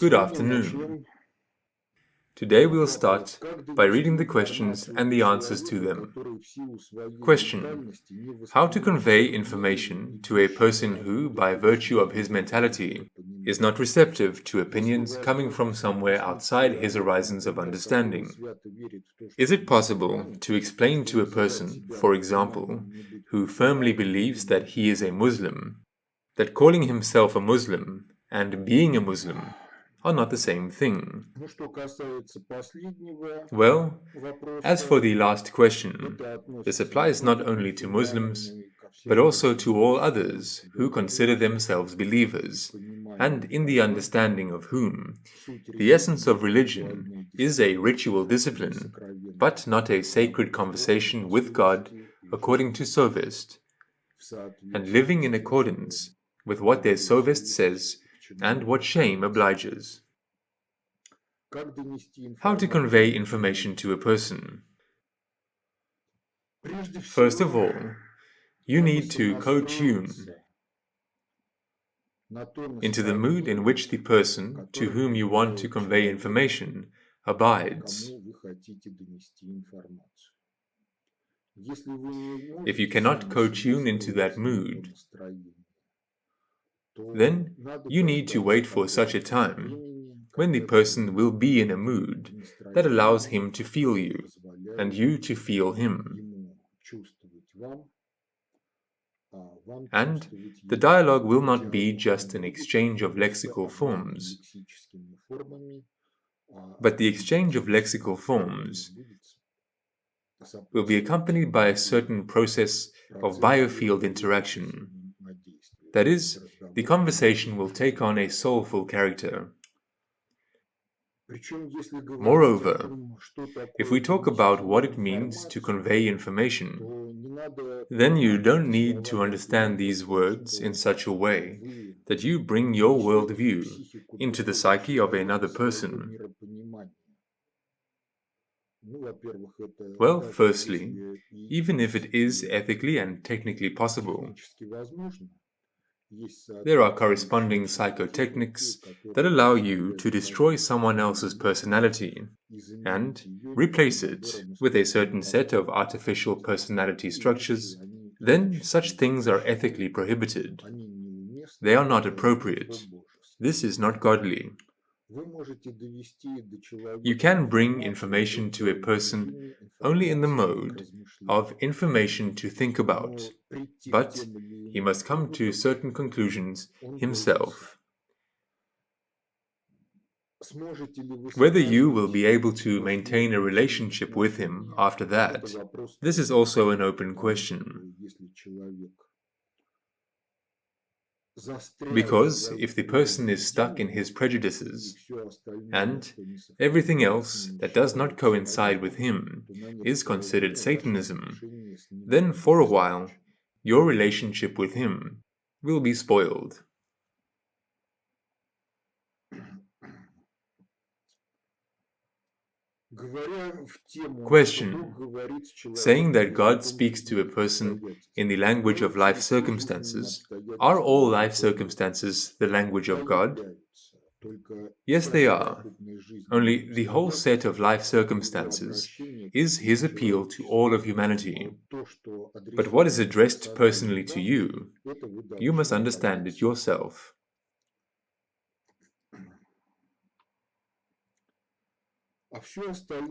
Good afternoon. Today we'll start by reading the questions and the answers to them. Question: How to convey information to a person who, by virtue of his mentality, is not receptive to opinions coming from somewhere outside his horizons of understanding? Is it possible to explain to a person, for example, who firmly believes that he is a Muslim, that calling himself a Muslim and being a Muslim are not the same thing? Well, as for the last question, this applies not only to Muslims, but also to all others who consider themselves believers, and in the understanding of whom the essence of religion is a ritual discipline, but not a sacred conversation with God according to Sophist, and living in accordance with what their Sophist says and what shame obliges. How to convey information to a person? First of all, you need to co-tune into the mood in which the person to whom you want to convey information abides. If you cannot co-tune into that mood, then you need to wait for such a time when the person will be in a mood that allows him to feel you and you to feel him. And the dialogue will not be just an exchange of lexical forms, but the exchange of lexical forms will be accompanied by a certain process of biofield interaction. That is, the conversation will take on a soulful character. Moreover, if we talk about what it means to convey information, then you don't need to understand these words in such a way that you bring your worldview into the psyche of another person. Well, firstly, even if it is ethically and technically possible, there are corresponding psychotechniques that allow you to destroy someone else's personality and replace it with a certain set of artificial personality structures. Then such things are ethically prohibited. They are not appropriate. This is not godly. You can bring information to a person only in the mode of information to think about, but he must come to certain conclusions himself. Whether you will be able to maintain a relationship with him after that, this is also an open question. Because if the person is stuck in his prejudices, and everything else that does not coincide with him is considered Satanism, then for a while your relationship with him will be spoiled. Question: Saying that God speaks to a person in the language of life circumstances, are all life circumstances the language of God? Yes, they are. Only the whole set of life circumstances is his appeal to all of humanity. But what is addressed personally to you, you must understand it yourself.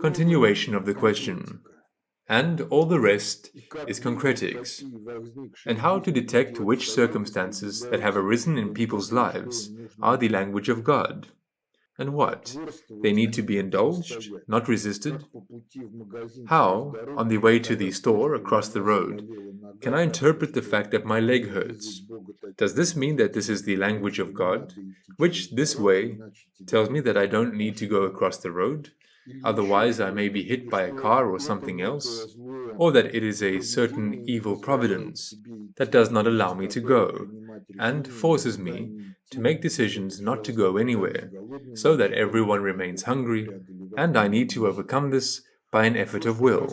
Continuation of the question. And all the rest is concretics. And how to detect which circumstances that have arisen in people's lives are the language of God. And what? They need to be indulged, not resisted? How, on the way to the store across the road, can I interpret the fact that my leg hurts? Does this mean that this is the language of God, which this way tells me that I don't need to go across the road? Otherwise I may be hit by a car or something else, or that it is a certain evil providence that does not allow me to go, and forces me to make decisions not to go anywhere, so that everyone remains hungry, and I need to overcome this by an effort of will.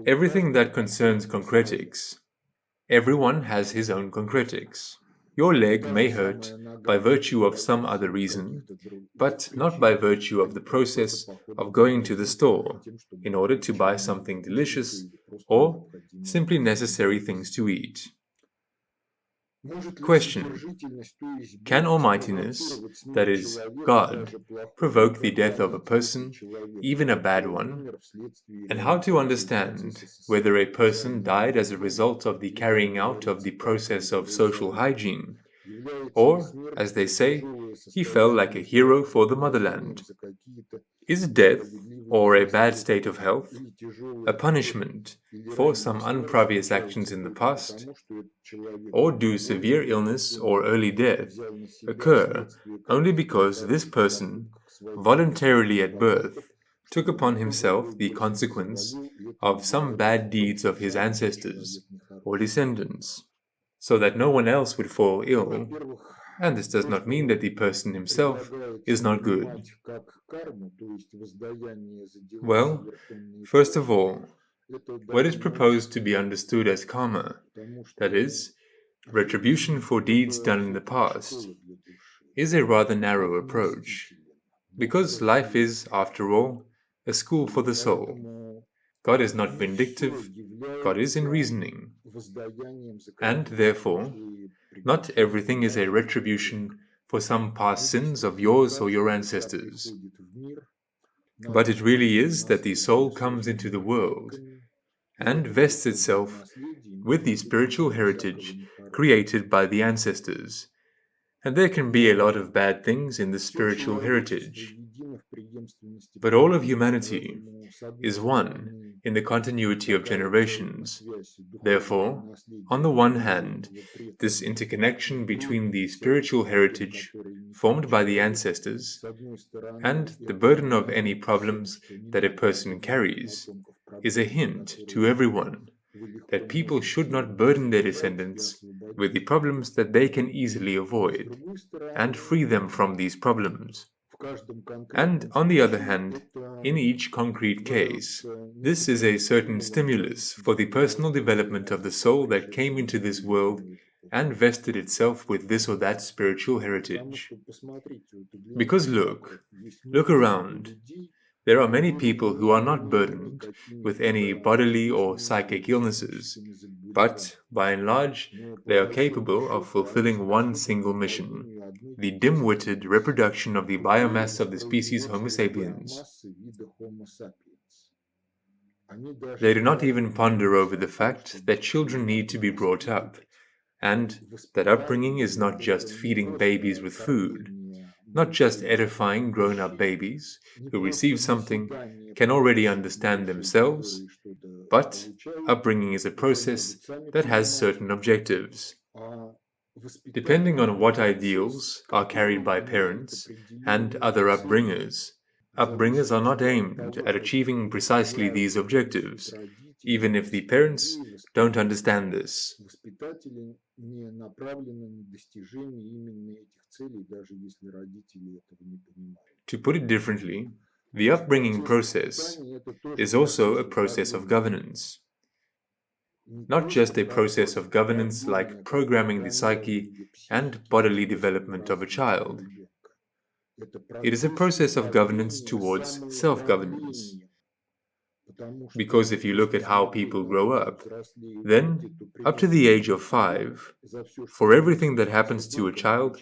Everything that concerns concretics, everyone has his own concretics. Your leg may hurt by virtue of some other reason, but not by virtue of the process of going to the store in order to buy something delicious or simply necessary things to eat. Question: can almightiness, that is, God, provoke the death of a person, even a bad one? And how to understand whether a person died as a result of the carrying out of the process of social hygiene, or, as they say, he fell like a hero for the motherland? Is death, or a bad state of health, a punishment for some unprevious actions in the past? Or do severe illness or early death occur only because this person, voluntarily at birth, took upon himself the consequence of some bad deeds of his ancestors or descendants, so that no one else would fall ill? And this does not mean that the person himself is not good. Well, first of all, what is proposed to be understood as karma, that is, retribution for deeds done in the past, is a rather narrow approach, because life is, after all, a school for the soul. God is not vindictive, God is in reasoning, and therefore, not everything is a retribution for some past sins of yours or your ancestors. But it really is that the soul comes into the world and vests itself with the spiritual heritage created by the ancestors. And there can be a lot of bad things in the spiritual heritage. But all of humanity is one in the continuity of generations. Therefore, on the one hand, this interconnection between the spiritual heritage formed by the ancestors and the burden of any problems that a person carries is a hint to everyone that people should not burden their descendants with the problems that they can easily avoid, and free them from these problems. And on the other hand, in each concrete case, this is a certain stimulus for the personal development of the soul that came into this world and vested itself with this or that spiritual heritage. Because look around. There are many people who are not burdened with any bodily or psychic illnesses, but, by and large, they are capable of fulfilling one single mission: the dim-witted reproduction of the biomass of the species Homo sapiens. They do not even ponder over the fact that children need to be brought up, and that upbringing is not just feeding babies with food, not just edifying grown-up babies who receive something, can already understand themselves, but upbringing is a process that has certain objectives. Depending on what ideals are carried by parents and other upbringers are not aimed at achieving precisely these objectives, even if the parents don't understand this. To put it differently, the upbringing process is also a process of governance. Not just a process of governance like programming the psyche and bodily development of a child. It is a process of governance towards self-governance. Because if you look at how people grow up, then, up to the age of 5, for everything that happens to a child,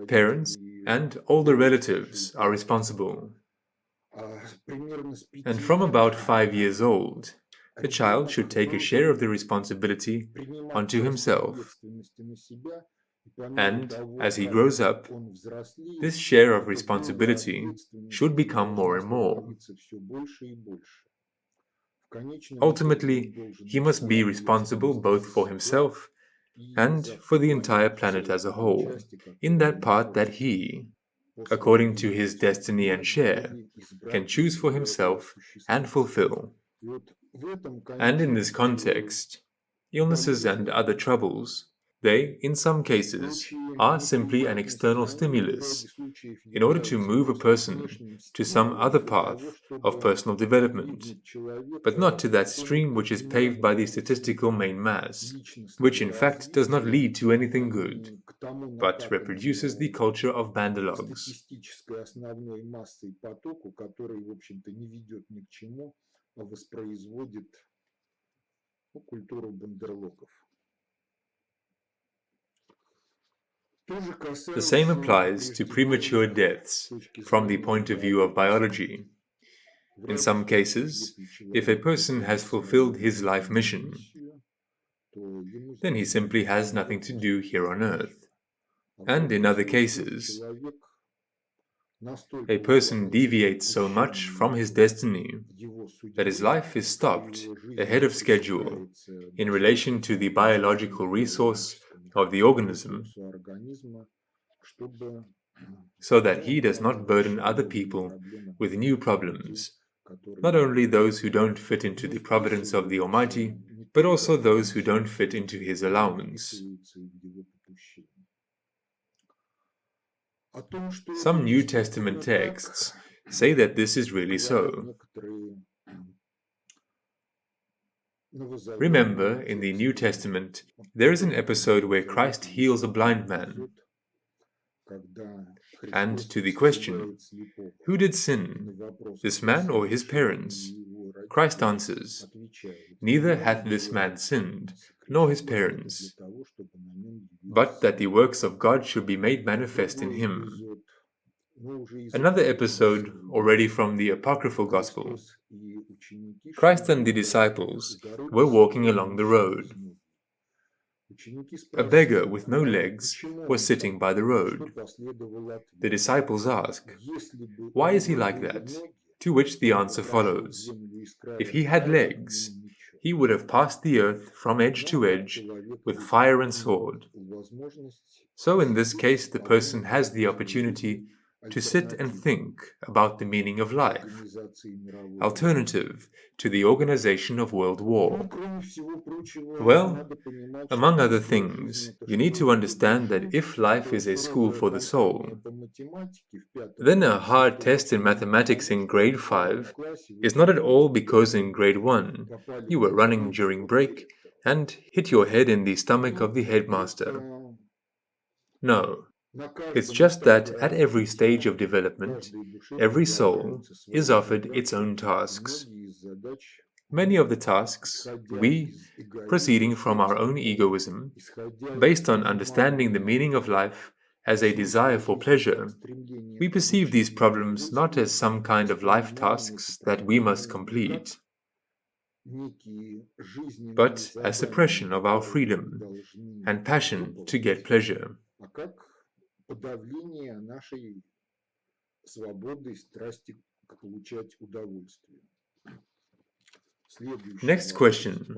parents and older relatives are responsible. And from about 5 years old, the child should take a share of the responsibility onto himself. And, as he grows up, this share of responsibility should become more and more. Ultimately, he must be responsible both for himself and for the entire planet as a whole, in that part that he, according to his destiny and share, can choose for himself and fulfill. And in this context, illnesses and other troubles, they, in some cases, are simply an external stimulus in order to move a person to some other path of personal development, but not to that stream which is paved by the statistical main mass, which in fact does not lead to anything good. but reproduces the culture of bandalogs. статистической основной массой потоку, который, в общем-то, не ведет ни к чему, а воспроизводит культуру бандерлогов. The same applies to premature deaths from the point of view of biology. In some cases, if a person has fulfilled his life mission, then he simply has nothing to do here on earth. And in other cases, a person deviates so much from his destiny that his life is stopped ahead of schedule in relation to the biological resource of the organism, so that he does not burden other people with new problems, not only those who don't fit into the providence of the Almighty, but also those who don't fit into his allowance. Some New Testament texts say that this is really so. Remember, in the New Testament, there is an episode where Christ heals a blind man. And to the question, who did sin, this man or his parents? Christ answers, neither hath this man sinned, nor his parents, but that the works of God should be made manifest in him. Another episode, already from the Apocryphal Gospel. Christ and the disciples were walking along the road. A beggar with no legs was sitting by the road. The disciples ask, why is he like that? To which the answer follows, if he had legs, he would have passed the earth from edge to edge with fire and sword. So in this case, the person has the opportunity to sit and think about the meaning of life, alternative to the organization of world war. Well, among other things, you need to understand that if life is a school for the soul, then a hard test in mathematics in grade 5 is not at all because in grade 1 you were running during break and hit your head in the stomach of the headmaster. No. It's just that at every stage of development, every soul is offered its own tasks. Many of the tasks, we, proceeding from our own egoism, based on understanding the meaning of life as a desire for pleasure, we perceive these problems not as some kind of life tasks that we must complete, but as suppression of our freedom and passion to get pleasure. Подавление нашей свободы и страсти получать удовольствие. Next question.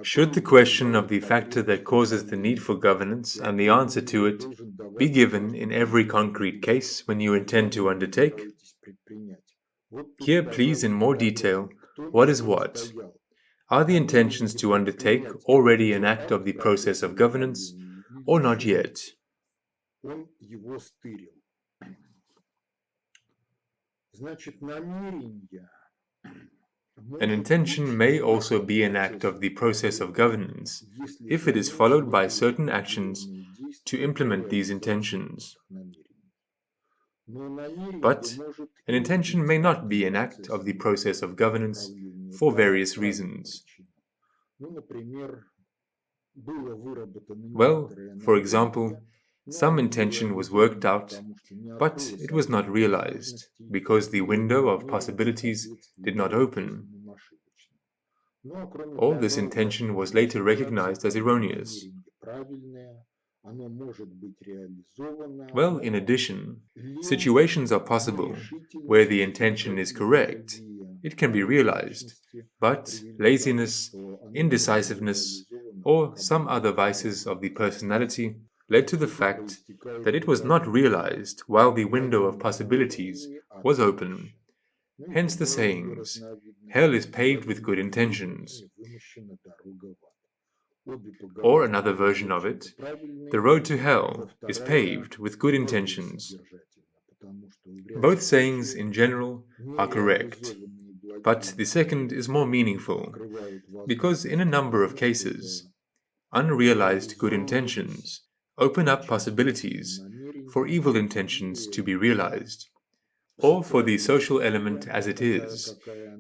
Should the question of the factor that causes the need for governance and the answer to it be given in every concrete case when you intend to undertake? Here, please, in more detail, what is what? Are the intentions to undertake already an act of the process of governance, or not yet? Он его стырил. Значит, намерение. An intention may also be an act of the process of governance if it is followed by certain actions to implement these intentions. But an intention may not be an act of the process of governance for various reasons. Well, for example, some intention was worked out, but it was not realized because the window of possibilities did not open. Or this intention was later recognized as erroneous. Well, in addition, situations are possible where the intention is correct. It can be realized, but laziness, indecisiveness, or some other vices of the personality led to the fact that it was not realized while the window of possibilities was open. Hence the sayings, hell is paved with good intentions. Or another version of it, the road to hell is paved with good intentions. Both sayings in general are correct, but the second is more meaningful, because in a number of cases, unrealized good intentions open up possibilities for evil intentions to be realized, or for the social element as it is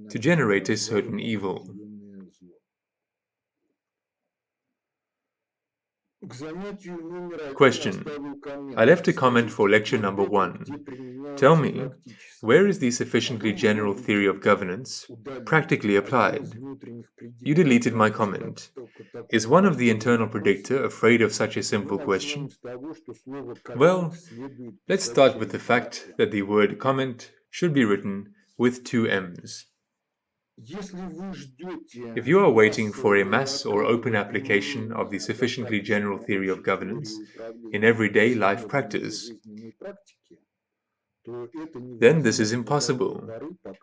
to generate a certain evil. Question. I left a comment for lecture number 1. Tell me, where is the sufficiently general theory of governance practically applied? You deleted my comment. Is one of the internal predictor afraid of such a simple question? Well, let's start with the fact that the word comment should be written with 2 M's. If you are waiting for a mass or open application of the sufficiently general theory of governance in everyday life practice, then this is impossible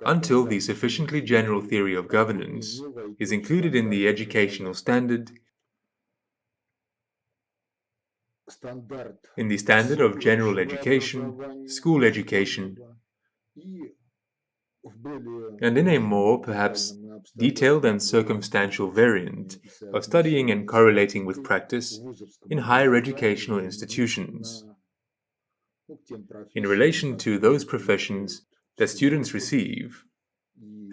until the sufficiently general theory of governance is included in the educational standard, in the standard of general education, school education, and in a more, perhaps, detailed and circumstantial variant of studying and correlating with practice in higher educational institutions, in relation to those professions that students receive,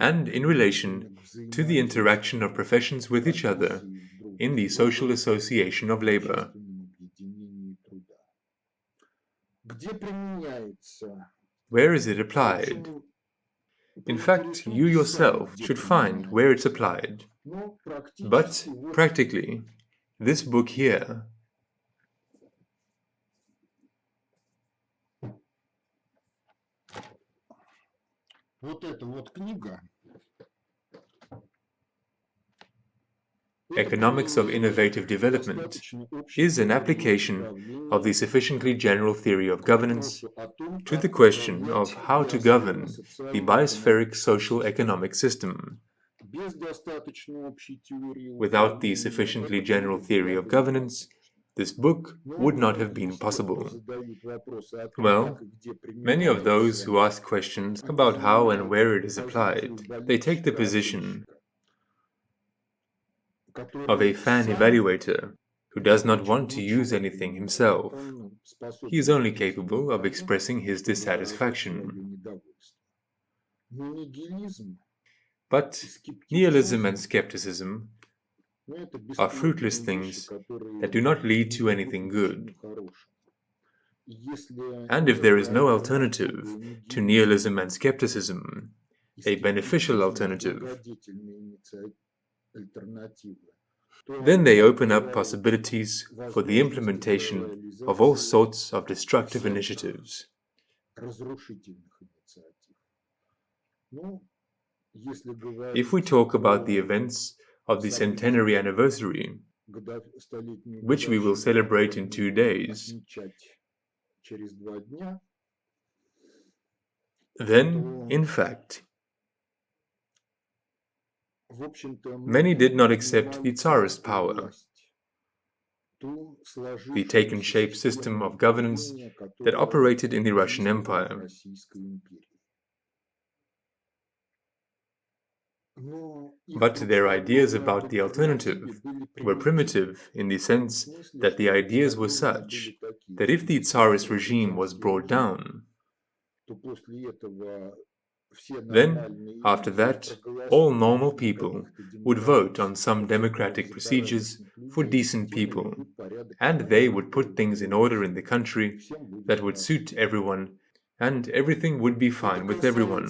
and in relation to the interaction of professions with each other in the social association of labor. Where is it applied? In fact, you yourself should find where it's applied. But, practically, this book here Economics of Innovative Development is an application of the sufficiently general theory of governance to the question of how to govern the biospheric social economic system. Without the sufficiently general theory of governance, this book would not have been possible. Well, many of those who ask questions about how and where it is applied, they take the position of a fan evaluator who does not want to use anything himself. He is only capable of expressing his dissatisfaction. But nihilism and skepticism are fruitless things that do not lead to anything good. And if there is no alternative to nihilism and skepticism, a beneficial alternative, then they open up possibilities for the implementation of all sorts of destructive initiatives. If we talk about the events of the centenary anniversary, which we will celebrate in 2 days, then, in fact, many did not accept the Tsarist power, the taken-shape system of governance that operated in the Russian Empire. But their ideas about the alternative were primitive in the sense that the ideas were such that if the Tsarist regime was brought down, then, after that, all normal people would vote on some democratic procedures for decent people, and they would put things in order in the country that would suit everyone, and everything would be fine with everyone.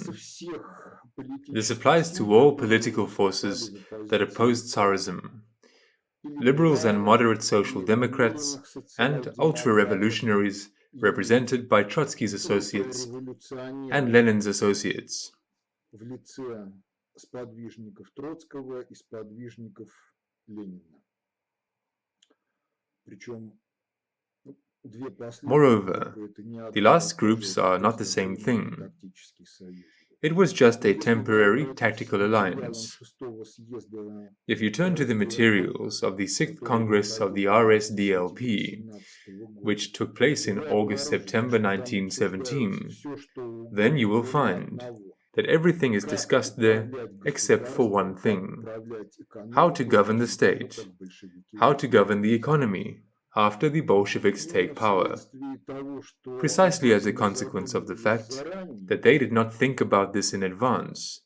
This applies to all political forces that opposed Tsarism, liberals and moderate social democrats, and ultra-revolutionaries represented by Trotsky's associates and Lenin's associates. Moreover, the last groups are not the same thing. It was just a temporary tactical alliance. If you turn to the materials of the 6th Congress of the RSDLP, which took place in August-September 1917, then you will find that everything is discussed there except for one thing: how to govern the state, how to govern the economy, after the Bolsheviks take power, precisely as a consequence of the fact that they did not think about this in advance.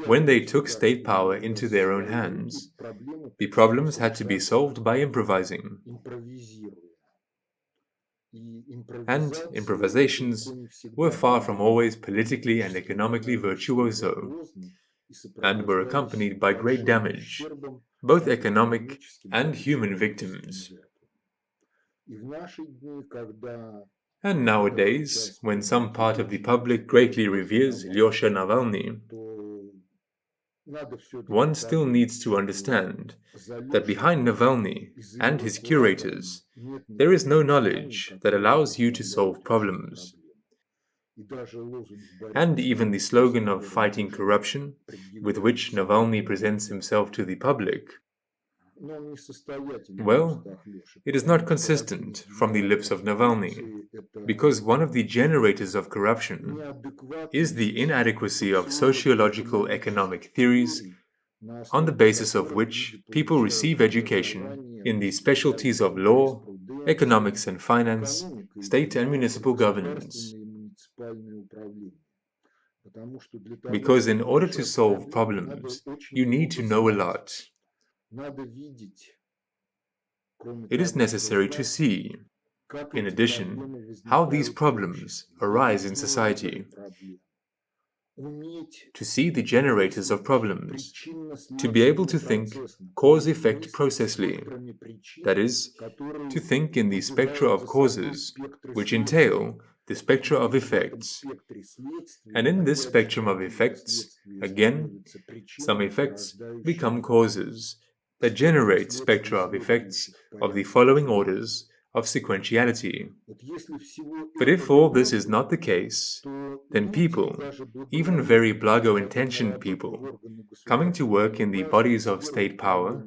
When they took state power into their own hands, the problems had to be solved by improvising. And improvisations were far from always politically and economically virtuoso, and were accompanied by great damage, both economic and human victims. And nowadays, when some part of the public greatly reveres Lyosha Navalny, one still needs to understand that behind Navalny and his curators, there is no knowledge that allows you to solve problems. And even the slogan of fighting corruption, with which Navalny presents himself to the public, well, it is not consistent from the lips of Navalny, because one of the generators of corruption is the inadequacy of sociological economic theories on the basis of which people receive education in the specialties of law, economics and finance, state and municipal governance. Because in order to solve problems, you need to know a lot. It is necessary to see, in addition, how these problems arise in society, to see the generators of problems, to be able to think cause-effect processly, that is, to think in the spectra of causes, which entail the spectra of effects. And in this spectrum of effects, again, some effects become causes that generate spectra of effects of the following orders of sequentiality. But if all this is not the case, then people, even very blago-intentioned people, coming to work in the bodies of state power,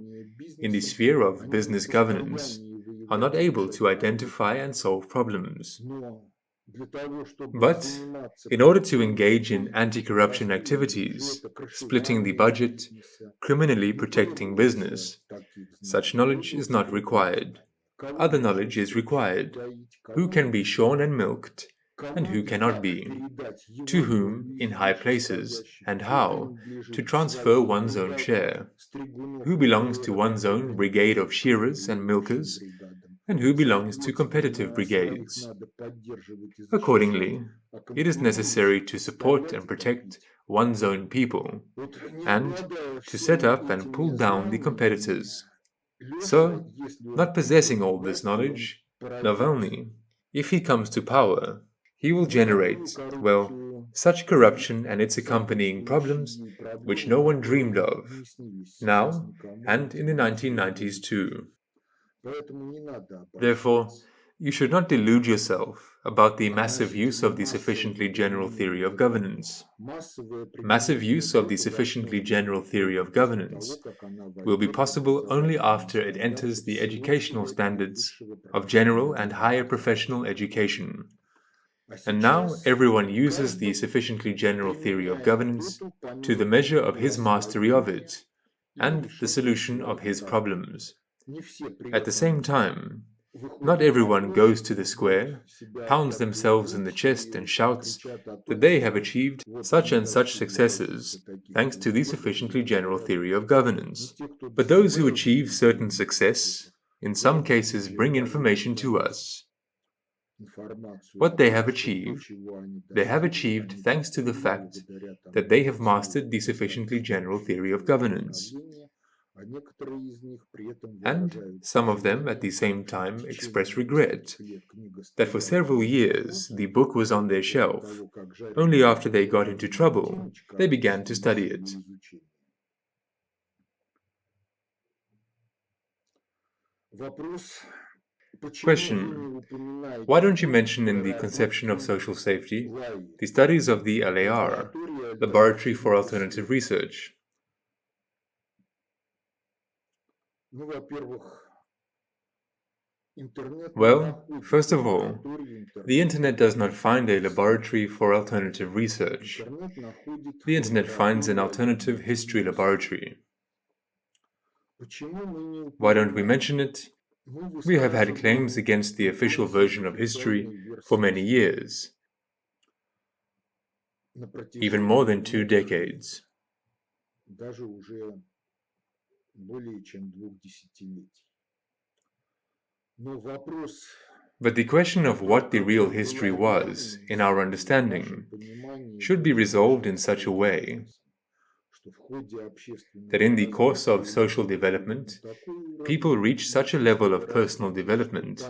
in the sphere of business governance, are not able to identify and solve problems. But in order to engage in anti-corruption activities, splitting the budget, criminally protecting business, such knowledge is not required. Other knowledge is required. Who can be shorn and milked, and who cannot be? To whom, in high places, and how, to transfer one's own share? Who belongs to one's own brigade of shearers and milkers, and who belongs to competitive brigades? Accordingly, it is necessary to support and protect one's own people, and to set up and pull down the competitors. So, not possessing all this knowledge, Navalny, if he comes to power, he will generate, well, such corruption and its accompanying problems which no one dreamed of, now and in the 1990s too. Therefore, you should not delude yourself about the massive use of the sufficiently general theory of governance. Massive use of the sufficiently general theory of governance will be possible only after it enters the educational standards of general and higher professional education. And now everyone uses the sufficiently general theory of governance to the measure of his mastery of it, and the solution of his problems. At the same time, not everyone goes to the square, pounds themselves in the chest and shouts that they have achieved such and such successes thanks to the sufficiently general theory of governance. But those who achieve certain success, in some cases bring information to us. What they have achieved thanks to the fact that they have mastered the sufficiently general theory of governance. And some of them at the same time express regret that for several years the book was on their shelf. Only after they got into trouble, they began to study it. Question: why don't you mention in the conception of social safety the studies of the LAR, Laboratory for Alternative Research? Well, first of all, the Internet does not find a laboratory for alternative research. The Internet finds an alternative history laboratory. Why don't we mention it? We have had claims against the official version of history for many years, even more than 2 decades. Даже уже более чем 2 десятилетий. Но вопрос, But the question of what the real history was, in our understanding, should be resolved in such a way that in the course of social development, people reach such a level of personal development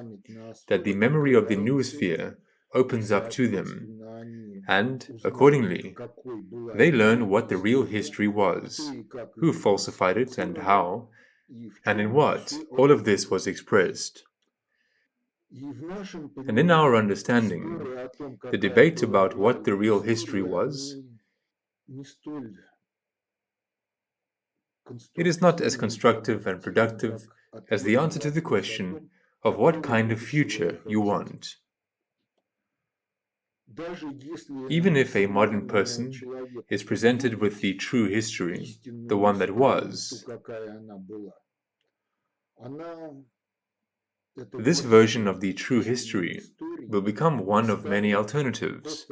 that the memory of the noosphere opens up to them, and, accordingly, they learn what the real history was, who falsified it and how, and in what all of this was expressed. And in our understanding, the debate about what the real history was, it is not as constructive and productive as the answer to the question of what kind of future you want. Even if a modern person is presented with the true history, the one that was, this version of the true history will become one of many alternatives.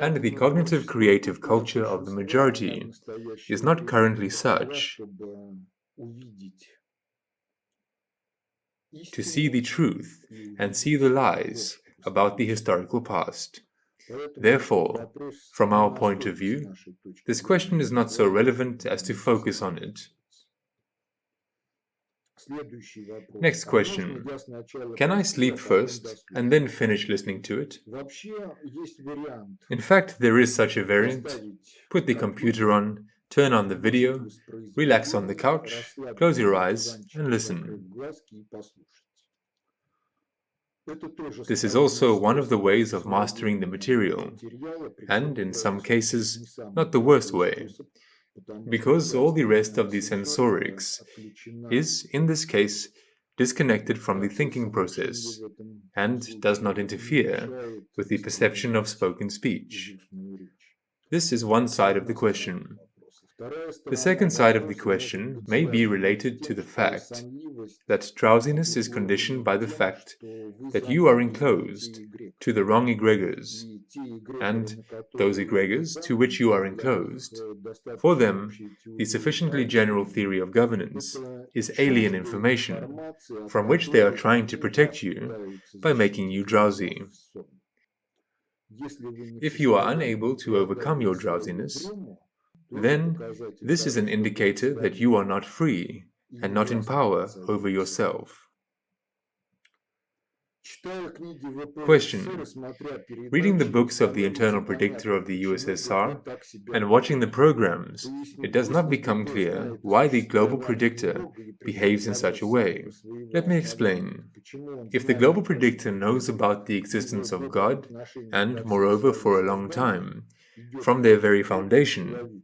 And the cognitive creative culture of the majority is not currently such to see the truth and see the lies about the historical past. Therefore, from our point of view, this question is not so relevant as to focus on it. Next question. Can I sleep first and then finish listening to it? In fact, there is such a variant. Put the computer on, turn on the video, relax on the couch, close your eyes, and listen. This is also one of the ways of mastering the material, and in some cases, not the worst way, because all the rest of the sensorics is, in this case, disconnected from the thinking process, and does not interfere with the perception of spoken speech. This is one side of the question. The second side of the question may be related to the fact that drowsiness is conditioned by the fact that you are enclosed to the wrong egregors, and those egregors to which you are enclosed, for them, the sufficiently general theory of governance is alien information, from which they are trying to protect you by making you drowsy. If you are unable to overcome your drowsiness, then this is an indicator that you are not free and not in power over yourself. Question. Reading the books of the internal predictor of the USSR and watching the programs, it does not become clear why the global predictor behaves in such a way. Let me explain. If the global predictor knows about the existence of God, and moreover for a long time, from their very foundation,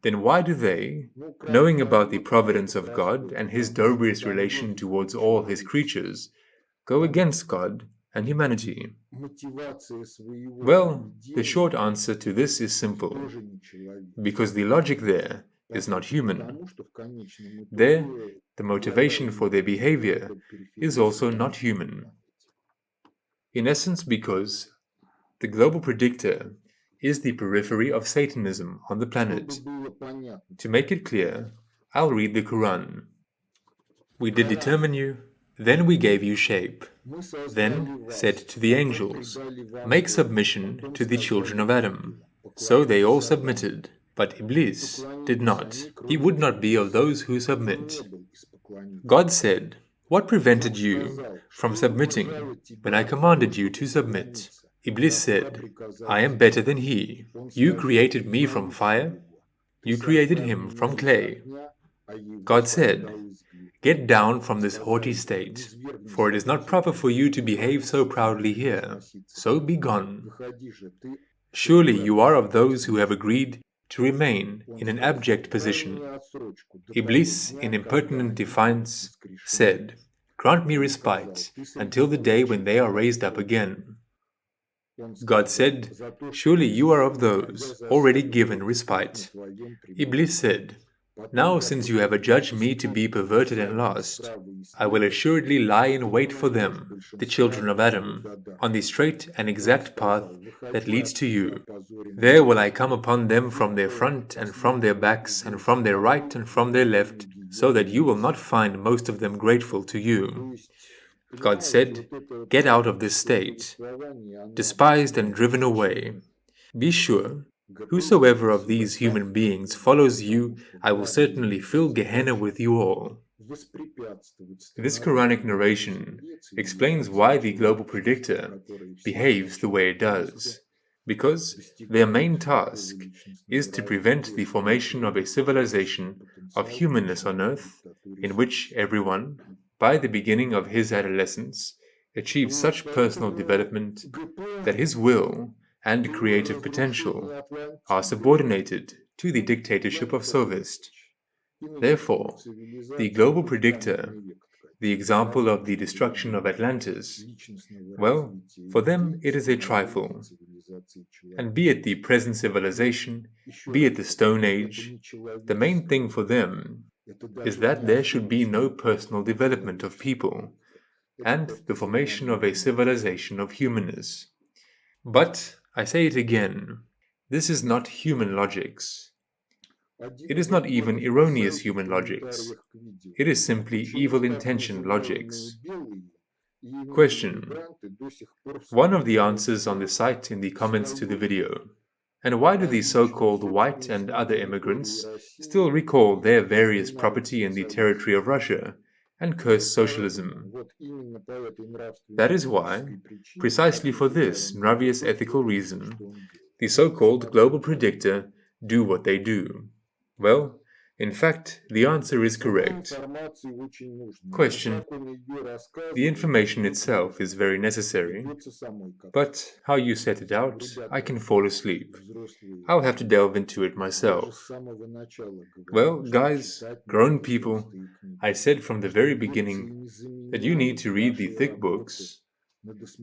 then why do they, knowing about the providence of God and his Dobrius relation towards all his creatures, go against God and humanity? Well, the short answer to this is simple, because the logic there is not human. There, the motivation for their behavior is also not human. In essence, because the global predictor is the periphery of Satanism on the planet. To make it clear, I'll read the Quran. We did determine you, then we gave you shape, then said to the angels, make submission to the children of Adam. So they all submitted, but Iblis did not. He would not be of those who submit. God said, what prevented you from submitting when I commanded you to submit? Iblis said, I am better than he. You created me from fire. You created him from clay. God said, get down from this haughty state, for it is not proper for you to behave so proudly here. So be gone. Surely you are of those who have agreed to remain in an abject position. Iblis, in impertinent defiance, said, grant me respite until the day when they are raised up again. God said, "Surely you are of those already given respite." Iblis said, "Now since you have adjudged me to be perverted and lost, I will assuredly lie in wait for them, the children of Adam, on the straight and exact path that leads to you. There will I come upon them from their front and from their backs and from their right and from their left, so that you will not find most of them grateful to you." God said, "Get out of this state, despised and driven away. Be sure, whosoever of these human beings follows you, I will certainly fill Gehenna with you all." This Quranic narration explains why the global predictor behaves the way it does, because their main task is to prevent the formation of a civilization of humanness on Earth in which everyone, by the beginning of his adolescence, achieves such personal development that his will and creative potential are subordinated to the dictatorship of Sophist. Therefore, the global predictor, the example of the destruction of Atlantis, well, for them it is a trifle. And be it the present civilization, be it the Stone Age, the main thing for them is that there should be no personal development of people, and the formation of a civilization of humanness. But, I say it again, this is not human logics. It is not even erroneous human logics. It is simply evil-intentioned logics. Question: one of the answers on the site in the comments to the video. And why do these so-called white and other immigrants still recall their various property in the territory of Russia and curse socialism? That is why, precisely for this nravious ethical reason, the so-called global predictor do what they do. Well, in fact, the answer is correct. Question: the information itself is very necessary, but how you set it out, I can fall asleep. I'll have to delve into it myself. Well, guys, grown people, I said from the very beginning that you need to read the thick books,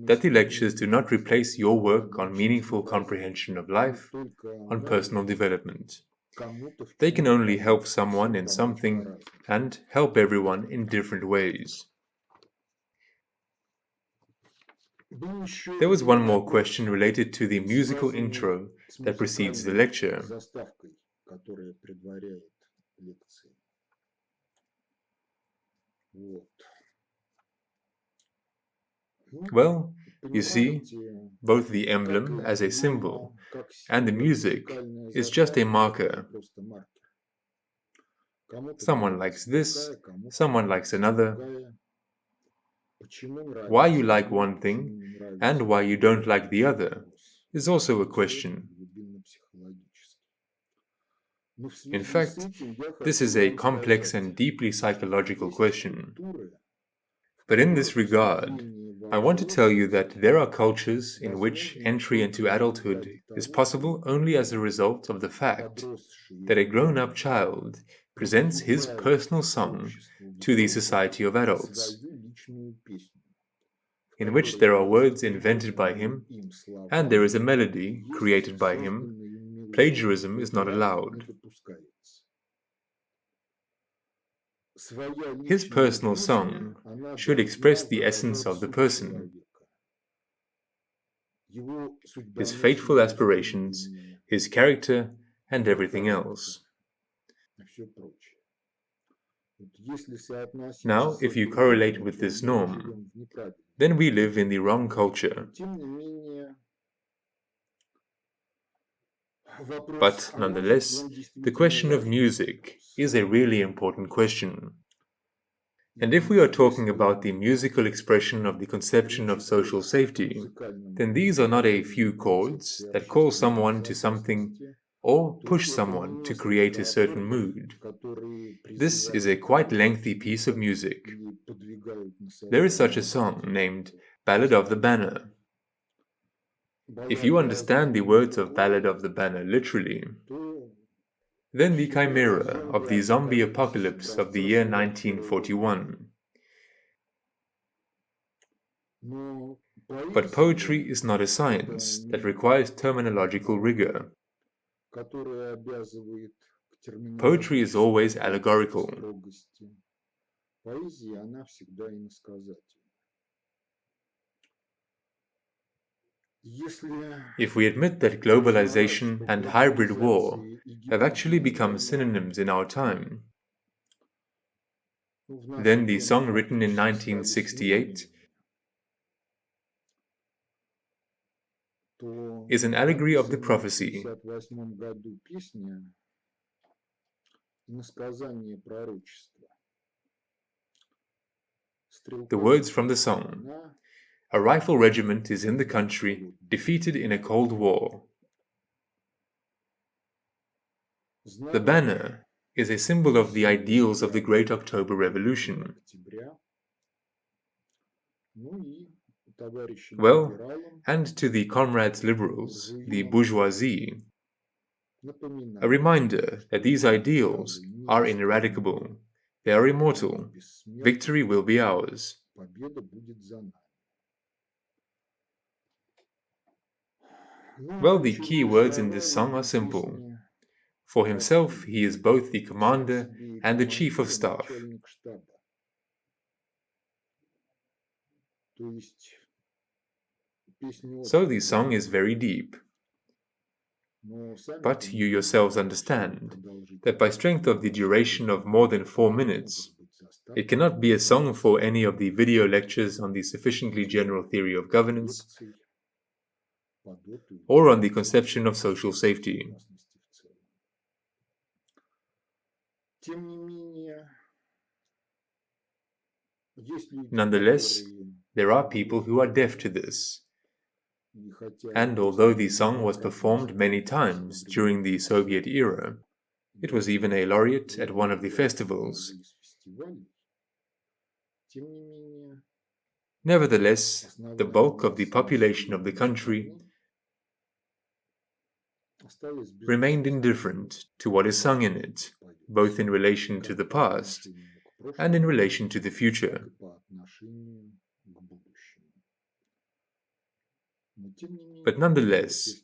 that the lectures do not replace your work on meaningful comprehension of life, on personal development. They can only help someone in something and help everyone in different ways. There was one more question related to the musical intro that precedes the lecture. Well, you see, both the emblem as a symbol and the music is just a marker. Someone likes this, someone likes another. Why you like one thing and why you don't like the other is also a question. In fact, this is a complex and deeply psychological question. But in this regard, I want to tell you that there are cultures in which entry into adulthood is possible only as a result of the fact that a grown-up child presents his personal song to the society of adults, in which there are words invented by him, and there is a melody created by him. Plagiarism is not allowed. His personal song should express the essence of the person, his fateful aspirations, his character, and everything else. Now, if you correlate with this norm, then we live in the wrong culture. But nonetheless, the question of music is a really important question. And if we are talking about the musical expression of the conception of social safety, then these are not a few chords that call someone to something or push someone to create a certain mood. This is a quite lengthy piece of music. There is such a song named Ballad of the Banner. If you understand the words of Ballad of the Banner literally, then the chimera of the zombie apocalypse of the year 1941. Но But поэзия, poetry is not a science that requires terminological rigor. которая обязывает к Poetry is терминологической always allegorical. строгости, поэзия, она всегда иносказательна. If we admit that globalization and hybrid war have actually become synonyms in our time, then the song written in 1968 is an allegory of the prophecy. The words from the song: a rifle regiment is in the country, defeated in a cold war. The banner is a symbol of the ideals of the Great October Revolution. Well, and to the comrades liberals, the bourgeoisie, a reminder that these ideals are ineradicable, they are immortal, victory will be ours. Well, the key words in this song are simple. For himself, he is both the commander and the chief of staff. So the song is very deep. But you yourselves understand that by strength of the duration of more than 4 minutes, it cannot be a song for any of the video lectures on the sufficiently general theory of governance or on the conception of social safety. Nonetheless, there are people who are deaf to this. And although the song was performed many times during the Soviet era, it was even a laureate at one of the festivals. Nevertheless, the bulk of the population of the country remained indifferent to what is sung in it, both in relation to the past and in relation to the future. But nonetheless,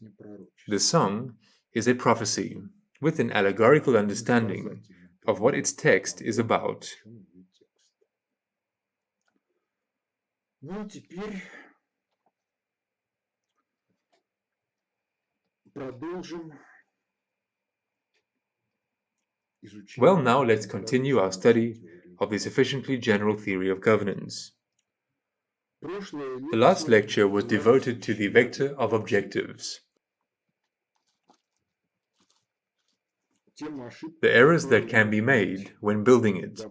the song is a prophecy with an allegorical understanding of what its text is about. Well, now let's continue our study of the sufficiently general theory of governance. The last lecture was devoted to the vector of objectives. The errors that can be made when building it.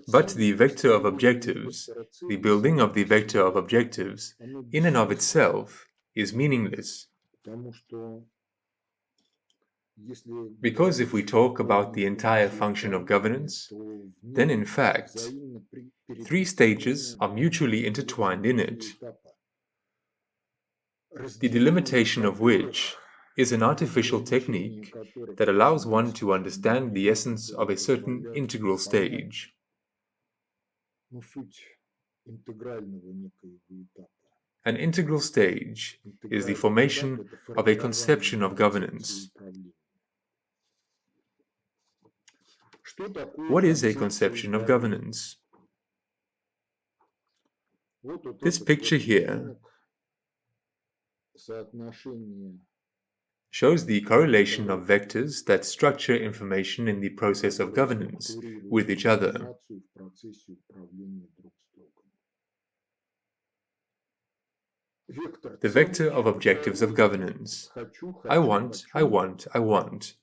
But the vector of objectives, the building of the vector of objectives, in and of itself, is meaningless. Because if we talk about the entire function of governance, then in fact, 3 stages are mutually intertwined in it, the delimitation of which is an artificial technique that allows one to understand the essence of a certain integral stage. An integral stage is the formation of a conception of governance. What is a conception of governance? This picture here shows the correlation of vectors that structure information in the process of governance with each other. The vector of objectives of governance. I want, I want, I want.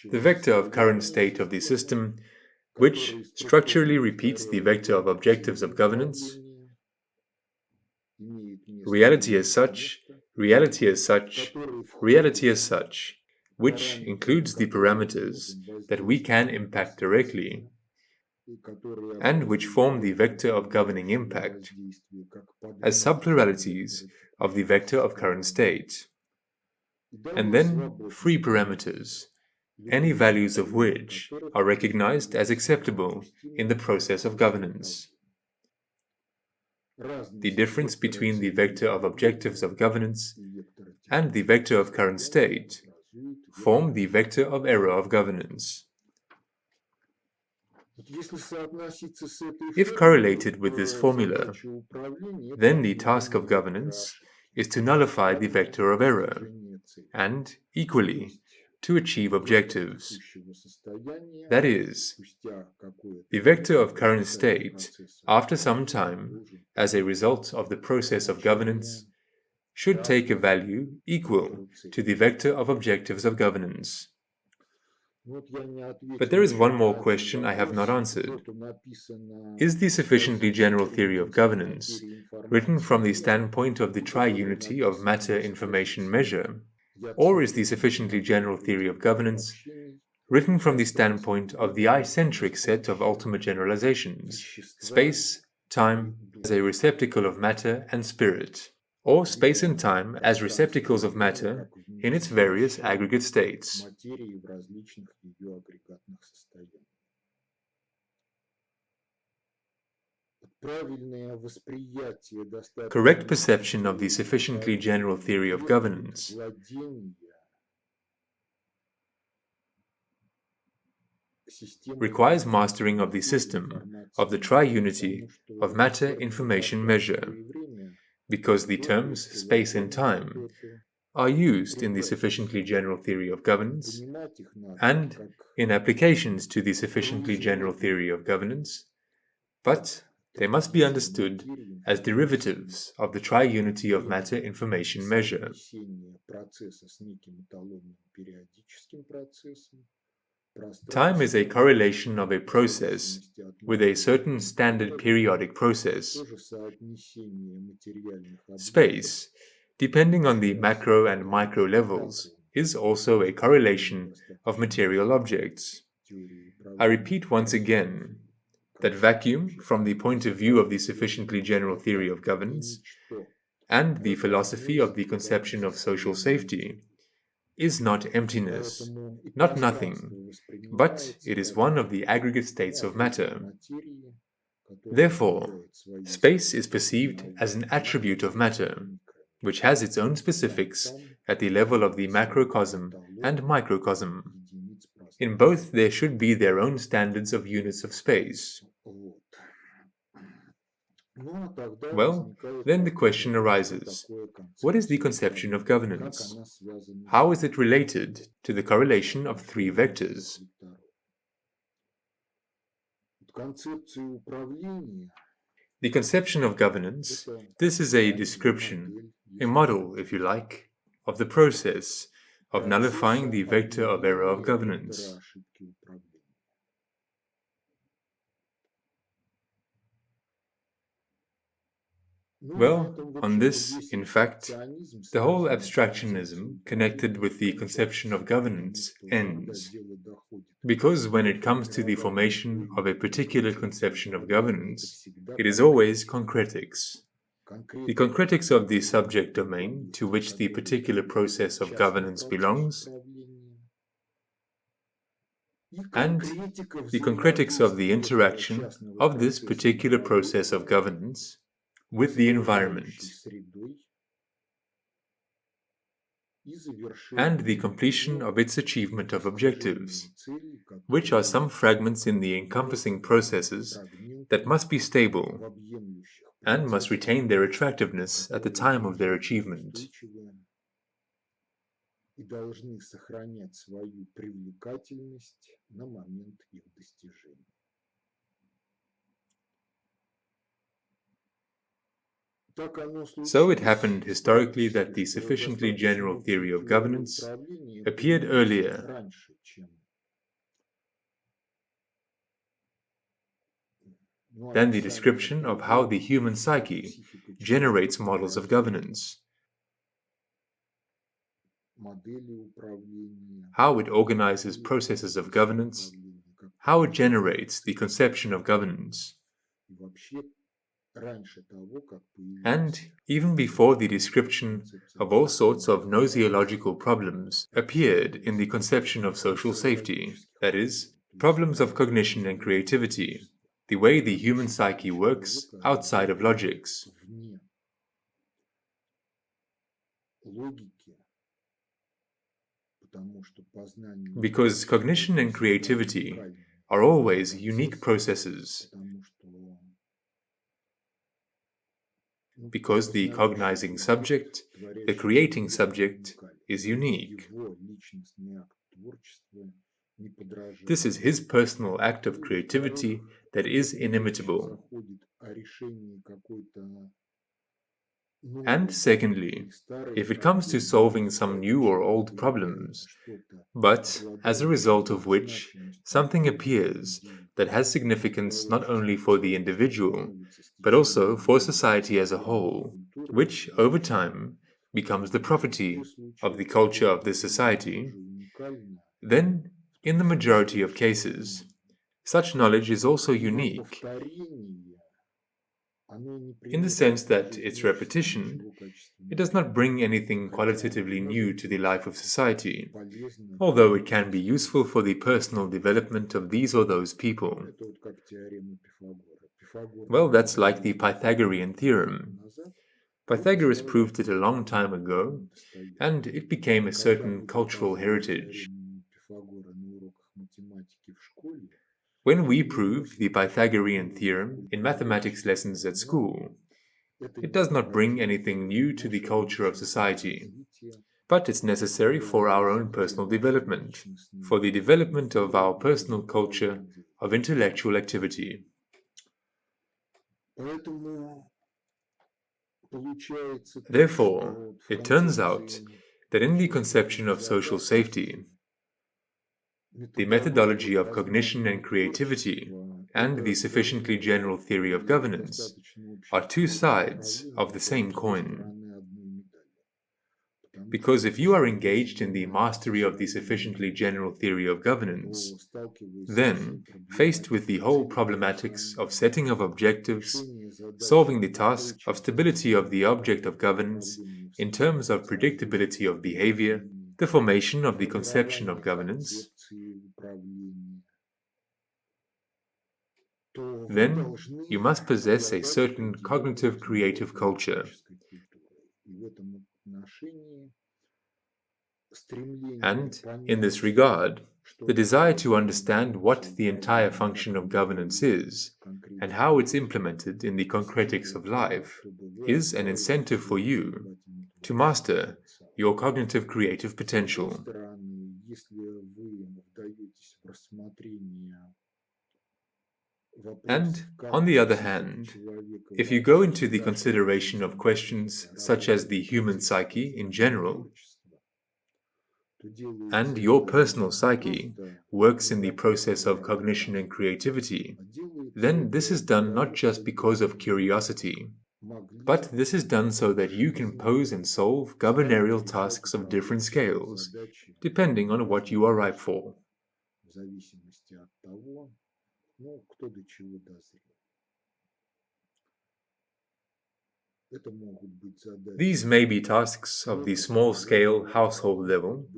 The vector of current state of the system, which structurally repeats the vector of objectives of governance. Reality as such, reality as such, reality as such, which includes the parameters that we can impact directly, and which form the vector of governing impact, as subpluralities of the vector of current state. And then free parameters, any values of which are recognized as acceptable in the process of governance. The difference between the vector of objectives of governance and the vector of current state form the vector of error of governance. If correlated with this formula, then the task of governance is to nullify the vector of error, and, equally, to achieve objectives. That is, the vector of current state, after some time, as a result of the process of governance, should take a value equal to the vector of objectives of governance. But there is one more question I have not answered. Is the sufficiently general theory of governance, written from the standpoint of the triunity of matter-information-measure, or is the sufficiently general theory of governance written from the standpoint of the I-centric set of ultimate generalizations, space, time as a receptacle of matter and spirit, or space and time as receptacles of matter in its various aggregate states? Correct perception of the sufficiently general theory of governance requires mastering of the system of the triunity of matter-information-measure, because the terms space and time are used in the sufficiently general theory of governance and in applications to the sufficiently general theory of governance, but they must be understood as derivatives of the triunity of matter-information-measure. Time is a correlation of a process with a certain standard periodic process. Space, depending on the macro and micro levels, is also a correlation of material objects. I repeat once again that vacuum, from the point of view of the sufficiently general theory of governance and the philosophy of the conception of social safety, is not emptiness, not nothing, but it is one of the aggregate states of matter. Therefore, space is perceived as an attribute of matter, which has its own specifics at the level of the macrocosm and microcosm. In both there should be their own standards of units of space. Well, then the question arises, what is the conception of governance? How is it related to the correlation of three vectors? The conception of governance, this is a description, a model, if you like, of the process of nullifying the vector of error of governance. Well, on this, in fact, the whole abstractionism connected with the conception of governance ends. Because when it comes to the formation of a particular conception of governance, it is always concretics. The concretics of the subject domain to which the particular process of governance belongs, and the concretics of the interaction of this particular process of governance with the environment, and the completion of its achievement of objectives, which are some fragments in the encompassing processes that must be stable and must retain their attractiveness at the time of their achievement. So it happened historically that the sufficiently general theory of governance appeared earlier than the description of how the human psyche generates models of governance, how it organizes processes of governance, how it generates the conception of governance. И вообще раньше того, как And появилась even before the description концепция of all sorts of государственного nosological problems appeared in the conception of social safety, that is, problems of cognition and creativity, the way the human psyche works outside of logics. вне логики, потому что познание Because cognition and creativity are always unique processes, потому что because the cognizing subject, the creating subject, is unique. его личностный акт творчества неподражаем. This is his personal act of creativity that is inimitable. Заходит о решении какой-то And secondly, if it comes to solving some new or old problems, but as a result of which something appears that has significance not only for the individual, but also for society as a whole, which over time becomes the property of the culture of the society, then, in the majority of cases, such knowledge is also unique, in the sense that its repetition, it does not bring anything qualitatively new to the life of society, although it can be useful for the personal development of these or those people. Well, that's like the Pythagorean theorem. Pythagoras proved it a long time ago, and it became a certain cultural heritage. When we prove the Pythagorean theorem in mathematics lessons at school, it does not bring anything new to the culture of society, but it's necessary for our own personal development, for the development of our personal culture of intellectual activity. Therefore, it turns out that in the conception of social safety, the methodology of cognition and creativity, and the sufficiently general theory of governance are two sides of the same coin. Because if you are engaged in the mastery of the sufficiently general theory of governance, then, faced with the whole problematics of setting of objectives, solving the task of stability of the object of governance in terms of predictability of behavior, the formation of the conception of governance, then you must possess a certain cognitive creative culture. And, in this regard, the desire to understand what the entire function of governance is, and how it's implemented in the concretics of life, is an incentive for you to master your cognitive creative potential. And, on the other hand, if you go into the consideration of questions such as the human psyche in general, and your personal psyche works in the process of cognition and creativity, then this is done not just because of curiosity, but this is done so that you can pose and solve governorial tasks of different scales, depending on what you are ripe for. These may be tasks of the small-scale household level,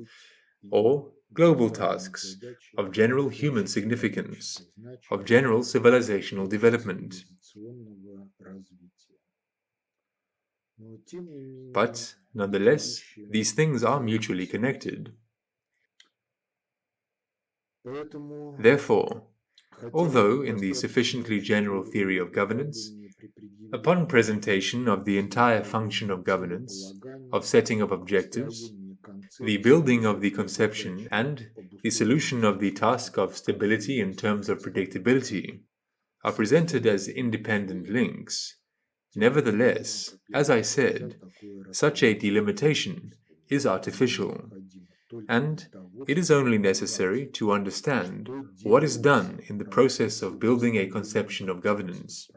or global tasks of general human significance, of general civilizational development. But, nonetheless, these things are mutually connected. Therefore, although in the sufficiently general theory of governance, upon presentation of the entire function of governance, of setting of objectives, the building of the conception and the solution of the task of stability in terms of predictability are presented as independent links, nevertheless, as I said, such a delimitation is artificial, and it is only necessary to understand what is done in the process of building a conception of governance.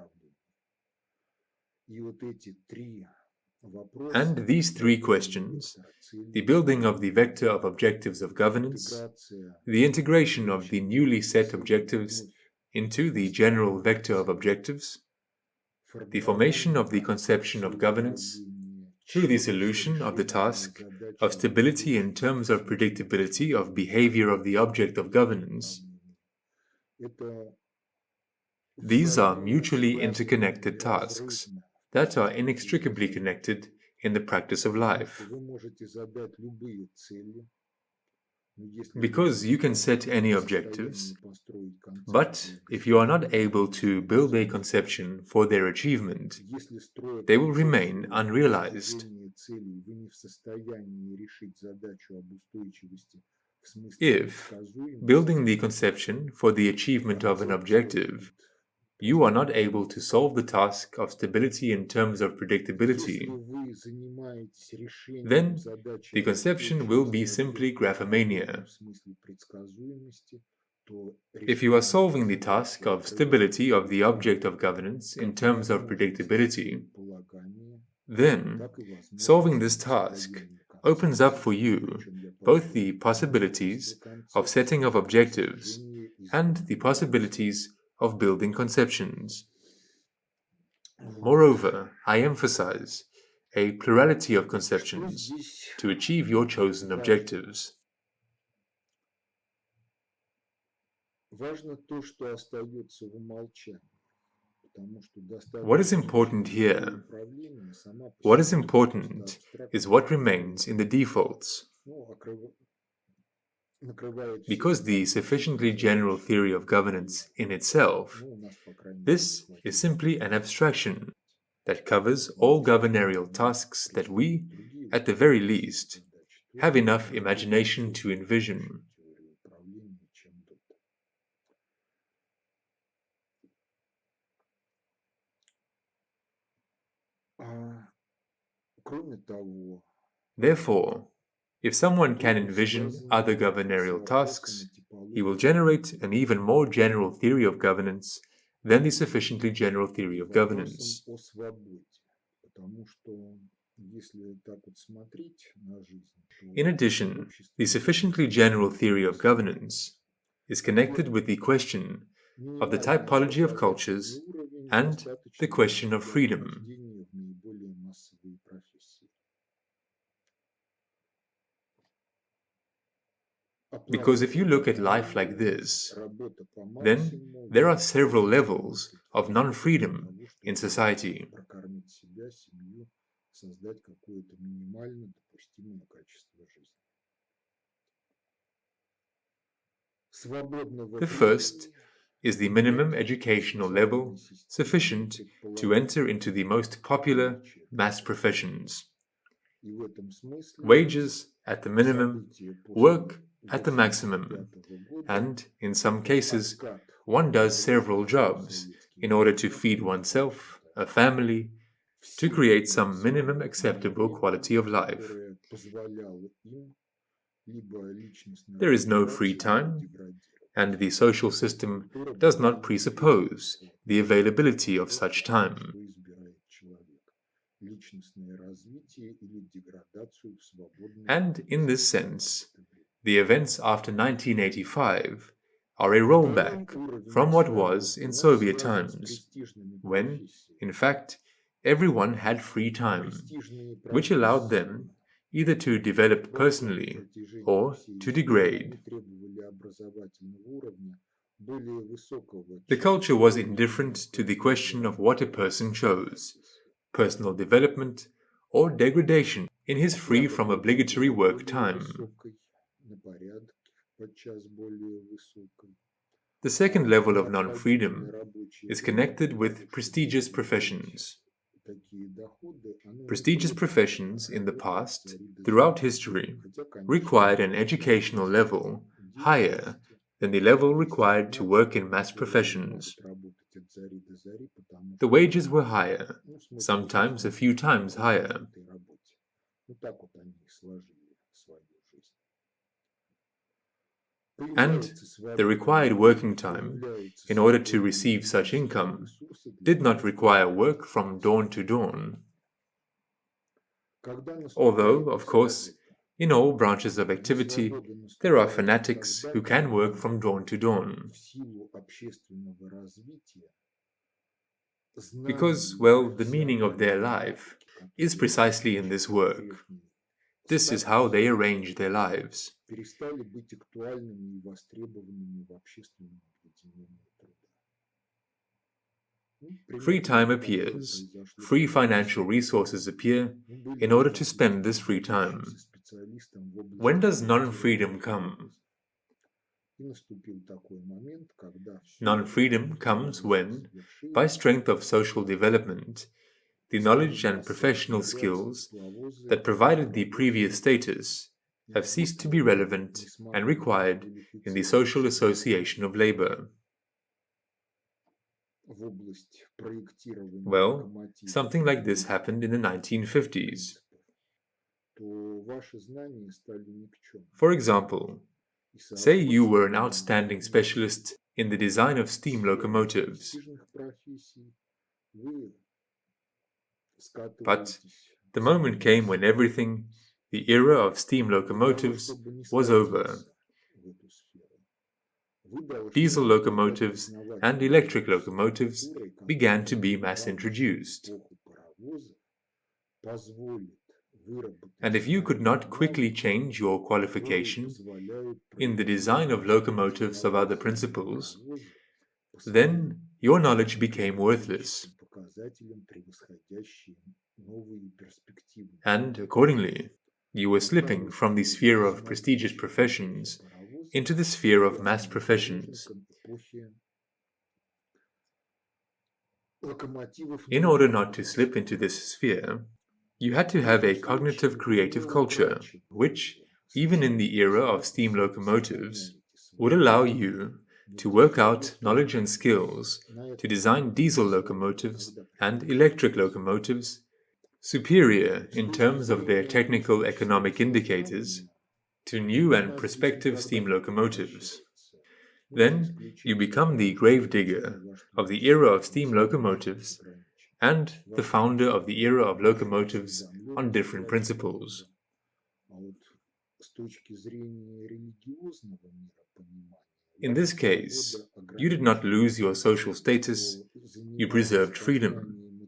And these three questions, the building of the vector of objectives of governance, the integration of the newly set objectives into the general vector of objectives, the formation of the conception of governance, through the solution of the task of stability in terms of predictability of behavior of the object of governance. These are mutually interconnected tasks that are inextricably connected in the practice of life. Because you can set any objectives, but if you are not able to build a conception for their achievement, they will remain unrealized. If, building the conception for the achievement of an objective, you are not able to solve the task of stability in terms of predictability, then the conception will be simply graphomania. If you are solving the task of stability of the object of governance in terms of predictability, then solving this task opens up for you both the possibilities of setting of objectives and the possibilities of building conceptions. Moreover, I emphasize a plurality of conceptions to achieve your chosen objectives. What is important here? What is important is what remains in the defaults. Because the sufficiently general theory of governance in itself, this is simply an abstraction that covers all governorial tasks that we, at the very least, have enough imagination to envision. Therefore, if someone can envision other governorial tasks, he will generate an even more general theory of governance than the sufficiently general theory of governance. In addition, the sufficiently general theory of governance is connected with the question of the typology of cultures and the question of freedom. Because if you look at life like this, then there are several levels of non-freedom in society. The first is the minimum educational level sufficient to enter into the most popular mass professions. Wages at the minimum, work at the maximum, and in some cases, one does several jobs in order to feed oneself, a family, to create some minimum acceptable quality of life. There is no free time, and the social system does not presuppose the availability of such time. And in this sense, the events after 1985 are a rollback from what was in Soviet times, when, in fact, everyone had free time, which allowed them either to develop personally or to degrade. The culture was indifferent to the question of what a person chose, personal development or degradation in his free from obligatory work time. The second level of non-freedom is connected with prestigious professions. Prestigious professions in the past, throughout history, required an educational level higher than the level required to work in mass professions. The wages were higher, sometimes a few times higher. And the required working time, in order to receive such income, did not require work from dawn to dawn. Although, of course, in all branches of activity, there are fanatics who can work from dawn to dawn. Because, well, the meaning of their life is precisely in this work. This is how they arrange their lives. Free time appears, free financial resources appear in order to spend this free time. When does non-freedom come? Non-freedom comes when, by strength of social development, the knowledge and professional skills that provided the previous status have ceased to be relevant and required in the social association of labor. Well, something like this happened in the 1950s. For example, say you were an outstanding specialist in the design of steam locomotives. But the moment came when everything, the era of steam locomotives, was over. Diesel locomotives and electric locomotives began to be mass-introduced. And if you could not quickly change your qualification in the design of locomotives of other principles, then your knowledge became worthless. And accordingly, you were slipping from the sphere of prestigious professions into the sphere of mass professions. In order not to slip into this sphere, you had to have a cognitive creative culture, which, even in the era of steam locomotives, would allow you to work out knowledge and skills to design diesel locomotives and electric locomotives superior in terms of their technical economic indicators to new and prospective steam locomotives. Then you become the gravedigger of the era of steam locomotives and the founder of the era of locomotives on different principles. In this case, you did not lose your social status, you preserved freedom.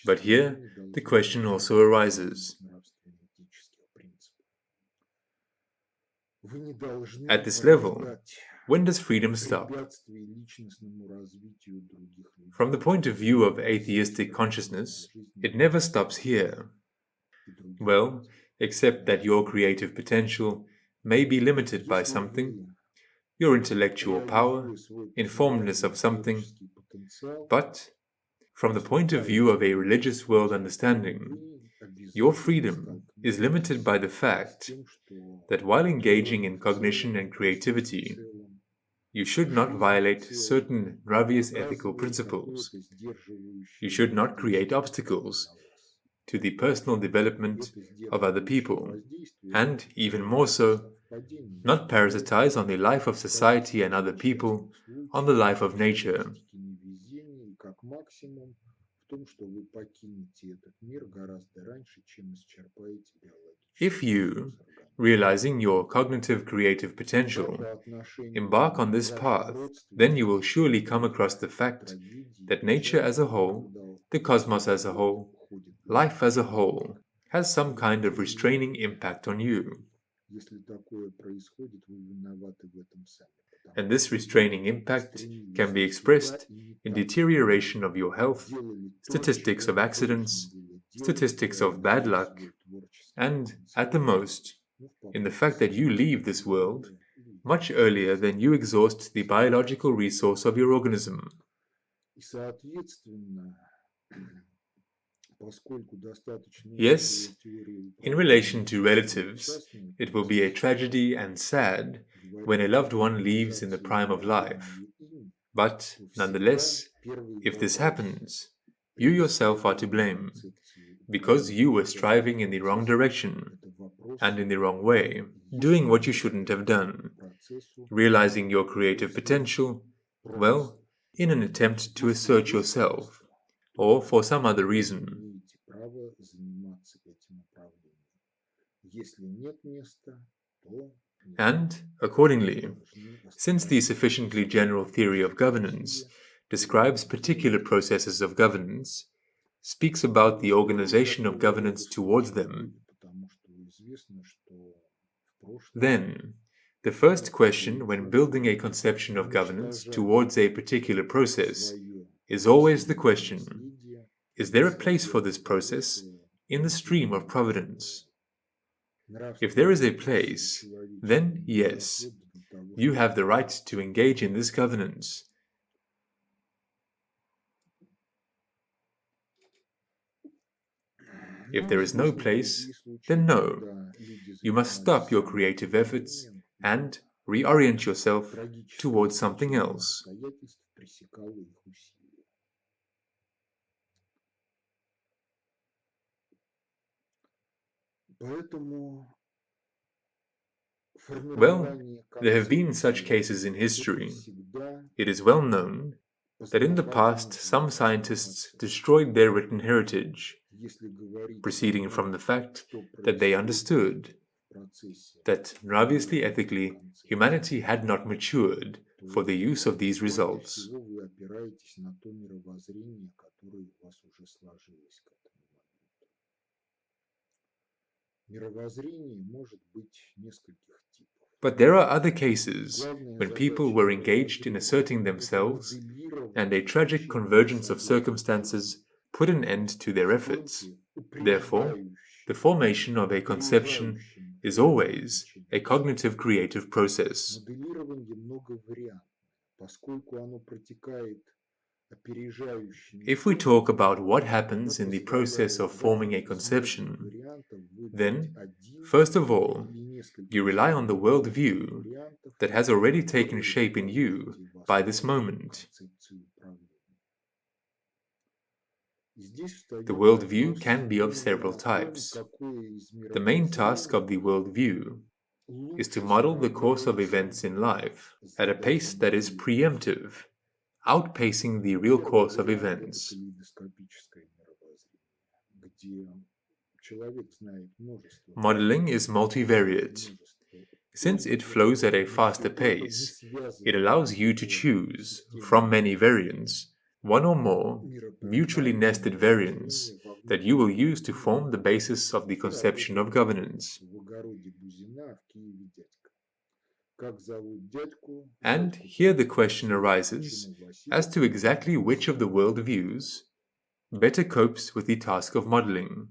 But here, the question also arises. At this level, when does freedom stop? From the point of view of atheistic consciousness, it never stops here. Well, except that your creative potential may be limited by something, your intellectual power, informedness of something, but from the point of view of a religious world understanding, your freedom is limited by the fact that while engaging in cognition and creativity, you should not violate certain obvious ethical principles. You should not create obstacles to the personal development of other people, and, even more so, not parasitize on the life of society and other people, on the life of nature. If you, realizing your cognitive creative potential, embark on this path, then you will surely come across the fact that nature as a whole, the cosmos as a whole, life as a whole, has some kind of restraining impact on you. And this restraining impact can be expressed in deterioration of your health, statistics of accidents, statistics of bad luck, and, at the most, in the fact that you leave this world much earlier than you exhaust the biological resource of your organism. Yes, in relation to relatives, it will be a tragedy and sad when a loved one leaves in the prime of life. But, nonetheless, if this happens, you yourself are to blame, because you were striving in the wrong direction, and in the wrong way, doing what you shouldn't have done, realizing your creative potential, well, in an attempt to assert yourself, or for some other reason. And, accordingly, since the sufficiently general theory of governance describes particular processes of governance, speaks about the organization of governance towards them, then the first question when building a conception of governance towards a particular process is always the question, is there a place for this process in the stream of providence? If there is a place, then yes, you have the right to engage in this governance. If there is no place, then no. You must stop your creative efforts and reorient yourself towards something else. Well, there have been such cases in history. It is well known that in the past some scientists destroyed their written heritage, proceeding from the fact that they understood that, obviously ethically, humanity had not matured for the use of these results. But there are other cases when people were engaged in asserting themselves, and a tragic convergence of circumstances put an end to their efforts. Therefore, the formation of a conception is always a cognitive creative process. If we talk about what happens in the process of forming a conception, then, first of all, you rely on the worldview that has already taken shape in you by this moment. The worldview can be of several types. The main task of the worldview is to model the course of events in life at a pace that is preemptive, outpacing the real course of events. Modeling is multivariate. Since it flows at a faster pace, it allows you to choose, from many variants, one or more mutually nested variants that you will use to form the basis of the conception of governance. And here the question arises as to exactly which of the worldviews better copes with the task of modeling.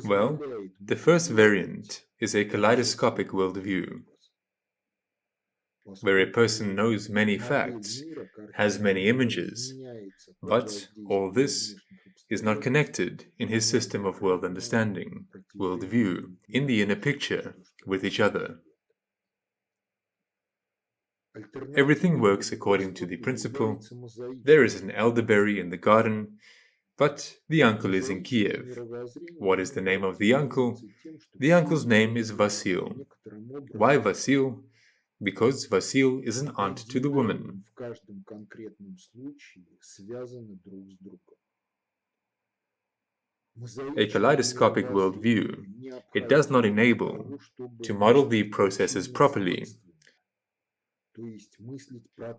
Well, the first variant is a kaleidoscopic worldview, where a person knows many facts, has many images, but all this is not connected in his system of world understanding, worldview, in the inner picture, with each other. Everything works according to the principle, there is an elderberry in the garden, but the uncle is in Kiev. What is the name of the uncle? The uncle's name is Vasil. Why Vasil? Because Vasil is an aunt to the woman. A kaleidoscopic worldview, it does not enable to model the processes properly,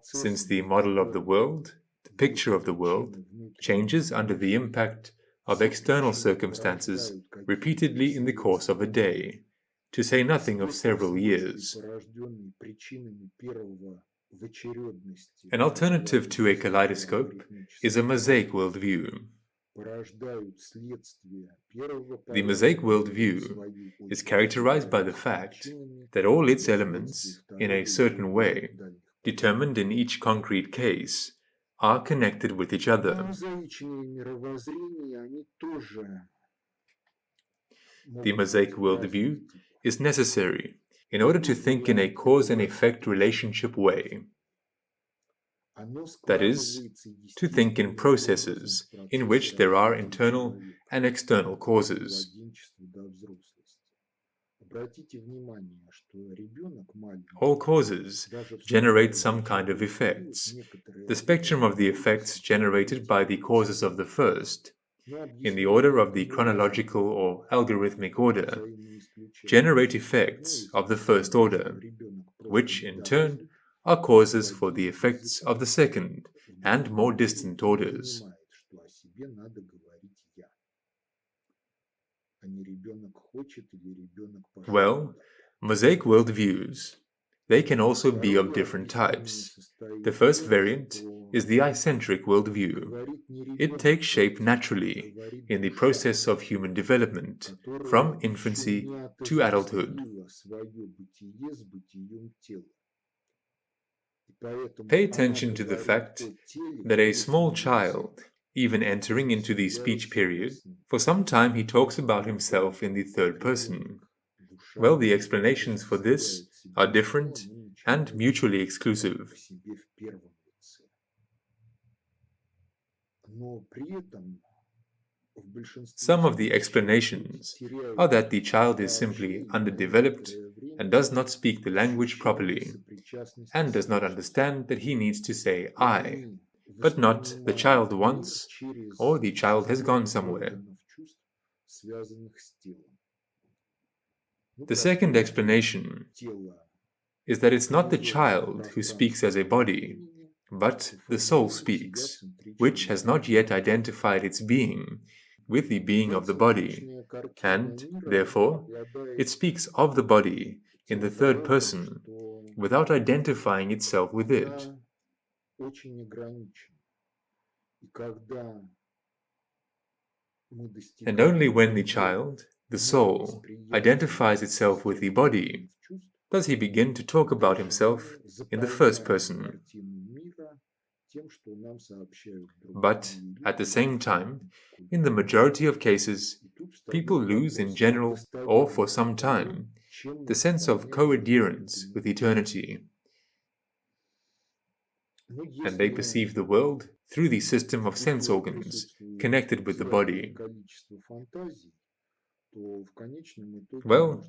since the model of the world, the picture of the world, changes under the impact of external circumstances repeatedly in the course of a day, to say nothing of several years. An alternative to a kaleidoscope is a mosaic worldview. The mosaic worldview is characterized by the fact that all its elements, in a certain way, determined in each concrete case, are connected with each other. The mosaic worldview is necessary in order to think in a cause and effect relationship way. That is, to think in processes in which there are internal and external causes. All causes generate some kind of effects. The spectrum of the effects generated by the causes of the first, in the order of the chronological or algorithmic order, generate effects of the first order, which in turn are causes for the effects of the second and more distant orders. Well, mosaic worldviews. They can also be of different types. The first variant is the I-centric worldview. It takes shape naturally in the process of human development, from infancy to adulthood. Pay attention to the fact that a small child, even entering into the speech period, for some time he talks about himself in the third person. Well, the explanations for this are different and mutually exclusive. Some of the explanations are that the child is simply underdeveloped and does not speak the language properly, and does not understand that he needs to say I, but not the child wants, or the child has gone somewhere. The second explanation is that it's not the child who speaks as a body, but the soul speaks, which has not yet identified its being with the being of the body, and, therefore, it speaks of the body in the third person without identifying itself with it. And only when the child, the soul, identifies itself with the body, does he begin to talk about himself in the first person. But, at the same time, in the majority of cases, people lose in general, or for some time, the sense of coherence with eternity, and they perceive the world through the system of sense organs connected with the body. Well,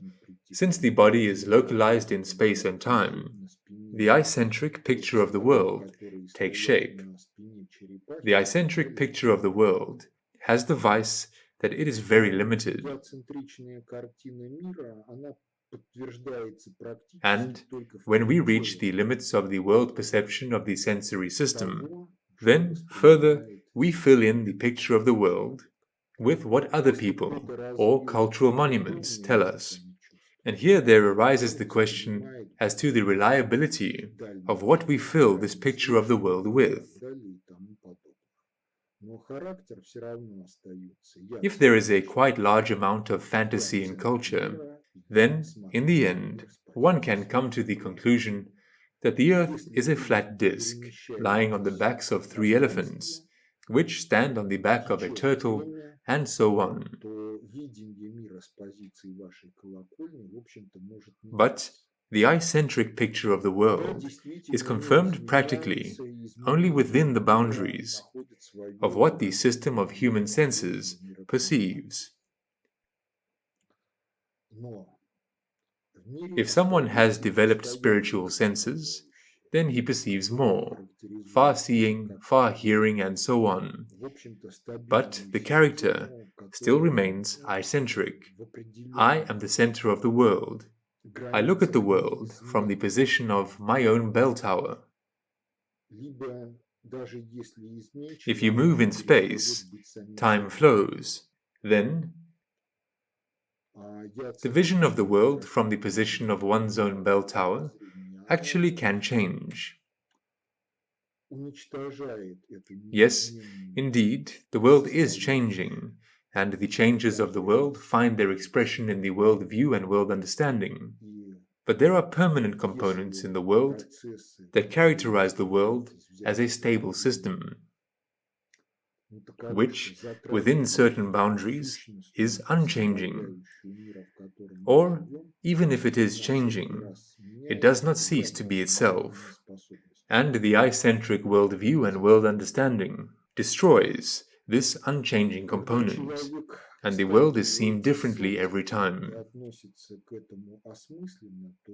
since the body is localized in space and time, the I-centric picture of the world takes shape. The I-centric picture of the world has the vice that it is very limited. And when we reach the limits of the world perception of the sensory system, then further we fill in the picture of the world with what other people or cultural monuments tell us. And here there arises the question as to the reliability of what we fill this picture of the world with. If there is a quite large amount of fantasy in culture, then, in the end, one can come to the conclusion that the earth is a flat disk lying on the backs of 3 elephants, which stand on the back of a turtle, and so on. But the I-centric picture of the world is confirmed practically only within the boundaries of what the system of human senses perceives. If someone has developed spiritual senses, then he perceives more, far seeing, far hearing, and so on. But the character still remains I-centric. I am the center of the world. I look at the world from the position of my own bell tower. If you move in space, time flows. Then, the vision of the world from the position of one's own bell tower actually can change. Yes, indeed, the world is changing, and the changes of the world find their expression in the world view and world understanding. But there are permanent components in the world that characterize the world as a stable system, which, within certain boundaries, is unchanging. Or, even if it is changing, it does not cease to be itself. And the I-centric worldview and world understanding destroys this unchanging Когда component, человек and the world is seen сталкивается с differently every опытом и time. относится к этому осмысленно, то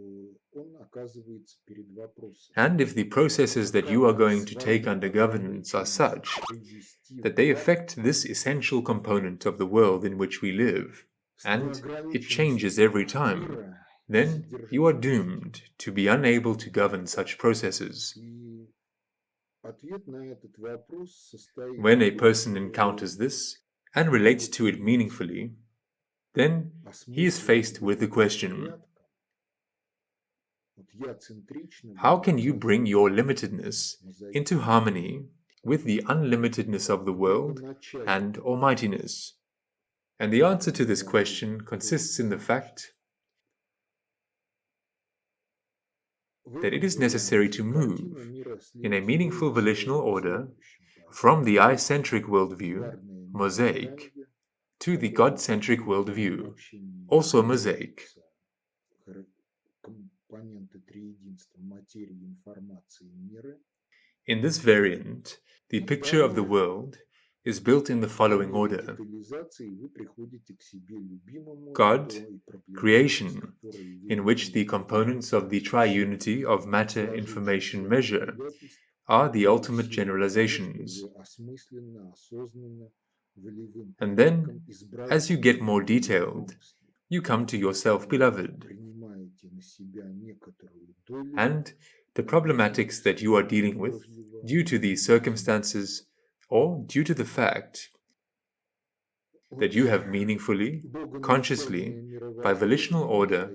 он оказывается перед вопросом, And if the processes that you are как going to take under свое governance are such привести that в they лад affect this essential component of the world in which we live, с and it changes every неограниченностью time, мира и then you are содержимостью. doomed to be unable to govern such processes. И ответ на этот вопрос состоит When a в person encounters this and relates to it meaningfully, then he is faced with the question, how can you bring your limitedness into harmony with the unlimitedness of the world and almightiness? And the answer to this question consists in the fact that it is necessary to move in a meaningful volitional order from the I-centric worldview, mosaic, to the God-centric worldview, also mosaic. In this variant, the picture of the world is built in the following order: God, creation, in which the components of the triunity of matter, information, measure are the ultimate generalizations. And then, as you get more detailed, you come to yourself, beloved, and the problematics that you are dealing with due to these circumstances or due to the fact that you have meaningfully, consciously, by volitional order,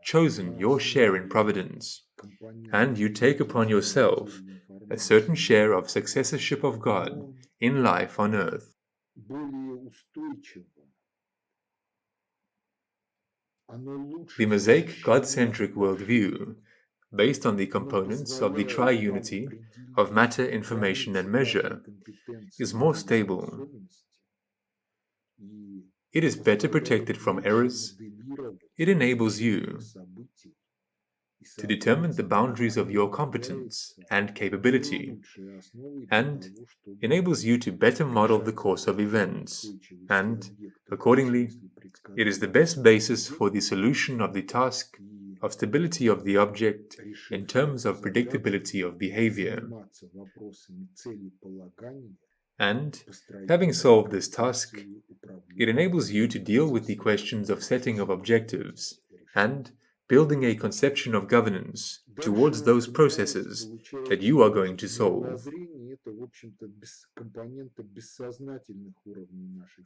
chosen your share in providence, and you take upon yourself a certain share of successorship of God in life on earth. The Mosaic God-centric worldview, based on the components of the triunity of matter, information, and measure, is more stable. It is better protected from errors. It enables you to determine the boundaries of your competence and capability, and enables you to better model the course of events, and, accordingly, it is the best basis for the solution of the task of stability of the object in terms of predictability of behavior. And, having solved this task, it enables you to deal with the questions of setting of objectives and building a conception of governance towards those processes that you are going to solve.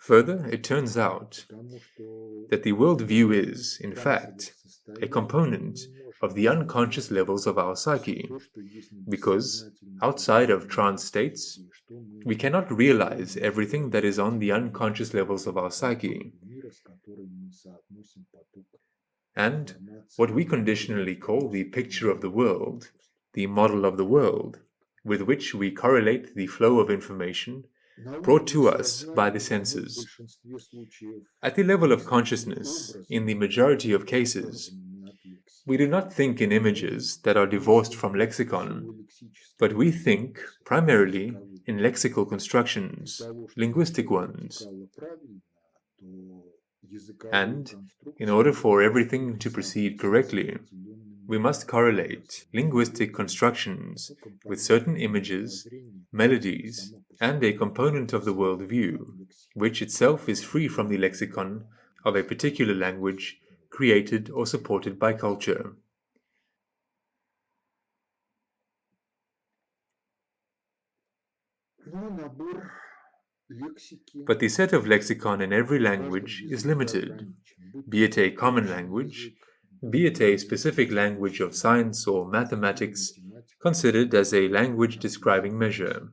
Further, it turns out that the worldview is, in fact, a component of the unconscious levels of our psyche, because outside of trance states, we cannot realize everything that is on the unconscious levels of our psyche. And what we conditionally call the picture of the world, the model of the world, with which we correlate the flow of information brought to us by the senses. At the level of consciousness, in the majority of cases, we do not think in images that are divorced from lexicon, but we think primarily in lexical constructions, linguistic ones. And, in order for everything to proceed correctly, we must correlate linguistic constructions with certain images, melodies, and a component of the worldview, which itself is free from the lexicon of a particular language created or supported by culture. But the set of lexicon in every language is limited, be it a common language, be it a specific language of science or mathematics, considered as a language describing measure.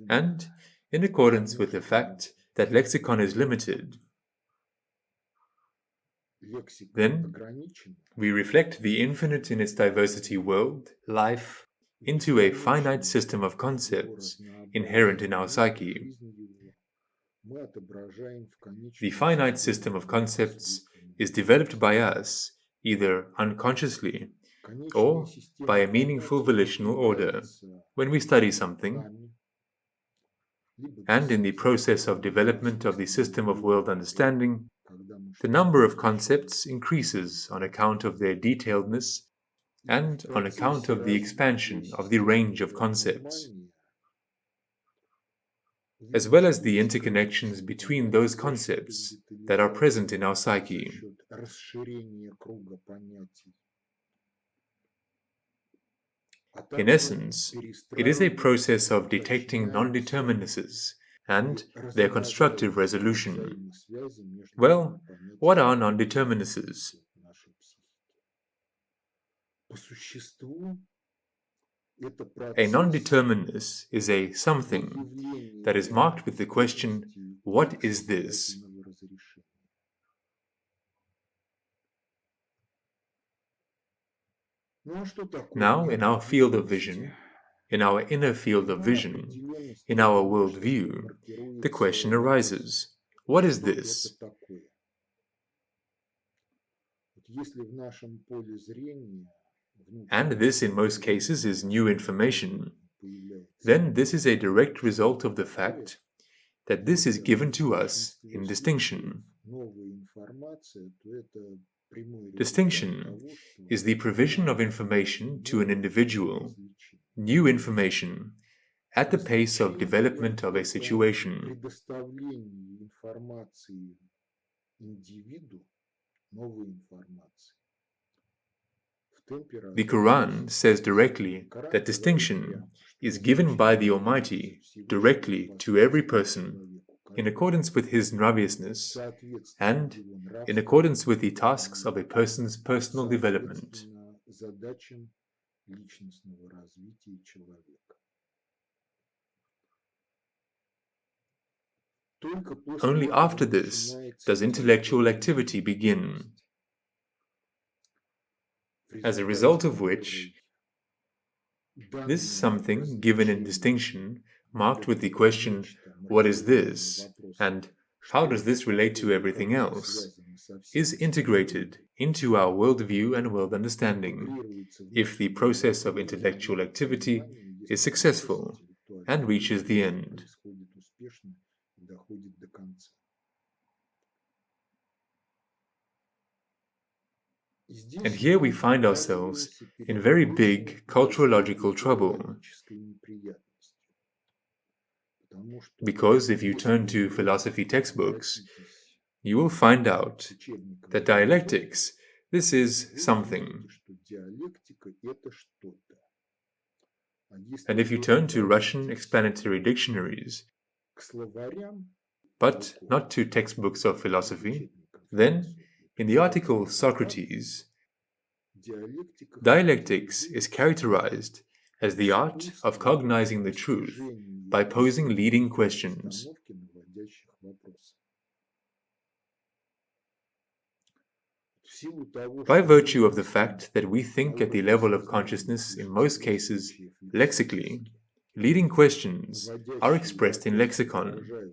And, in accordance with the fact that lexicon is limited, then we reflect the infinite in its diversity world, life, into a finite system of concepts inherent in our psyche. The finite system of concepts is developed by us, either unconsciously, or by a meaningful volitional order. When we study something, and in the process of development of the system of world understanding, the number of concepts increases on account of their detailedness and on account of the expansion of the range of concepts, as well as the interconnections between those concepts that are present in our psyche. In essence, it is a process of detecting non-determinacies and their constructive resolution. Well, what are non-determinacies? A non-determinus is a something that is marked with the question, what is this? Now, in our field of vision, in our inner field of vision, in our worldview, the question arises, what is this? And this in most cases is new information. Then this is a direct result of the fact that this is given to us in distinction. Distinction is the provision of information to an individual, new information, at the pace of development of a situation. The Quran says directly that distinction is given by the Almighty directly to every person in accordance with his nraviousness and in accordance with the tasks of a person's personal development. Only after this does intellectual activity begin, as a result of which this something given in distinction, marked with the question, what is this? And how does this relate to everything else? Is integrated into our worldview and world understanding, if the process of intellectual activity is successful and reaches the end. And here we find ourselves in very big culturological trouble. Because if you turn to philosophy textbooks, you will find out that dialectics, this is something. And if you turn to Russian explanatory dictionaries, but not to textbooks of philosophy, then in the article Socrates, dialectics is characterized as the art of cognizing the truth by posing leading questions. By virtue of the fact that we think at the level of consciousness in most cases lexically, leading questions are expressed in lexicon.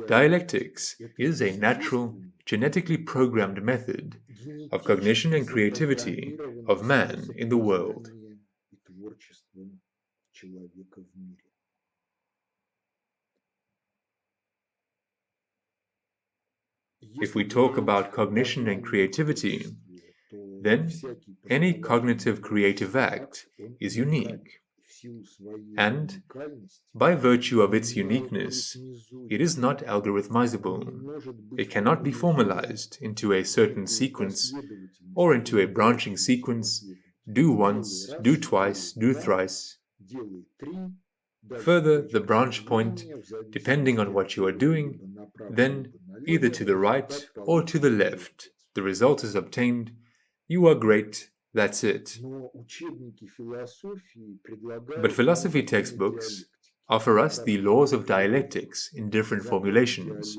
Dialectics is a natural, genetically programmed method of cognition and creativity of man in the world. If we talk about cognition and creativity, then any cognitive creative act is unique. And by virtue of its uniqueness, it is not algorithmizable. It cannot be formalized into a certain sequence or into a branching sequence, do once, do twice, do thrice. Further, the branch point, depending on what you are doing, then either to the right or to the left, the result is obtained. You are great. That's it. But philosophy textbooks offer us the laws of dialectics in different formulations.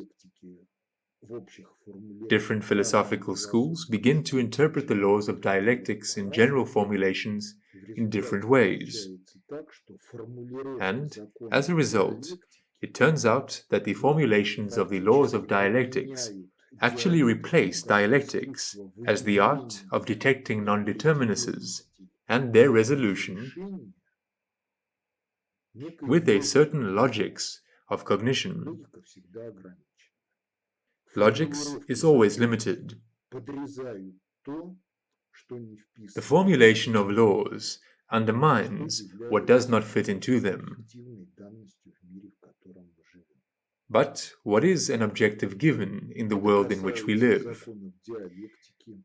Different philosophical schools begin to interpret the laws of dialectics in general formulations in different ways. And, as a result, it turns out that the formulations of the laws of dialectics actually replace dialectics as the art of detecting non-determinacies and their resolution with a certain logics of cognition. Logics is always limited. The formulation of laws undermines what does not fit into them. But what is an objective given in the world in which we live?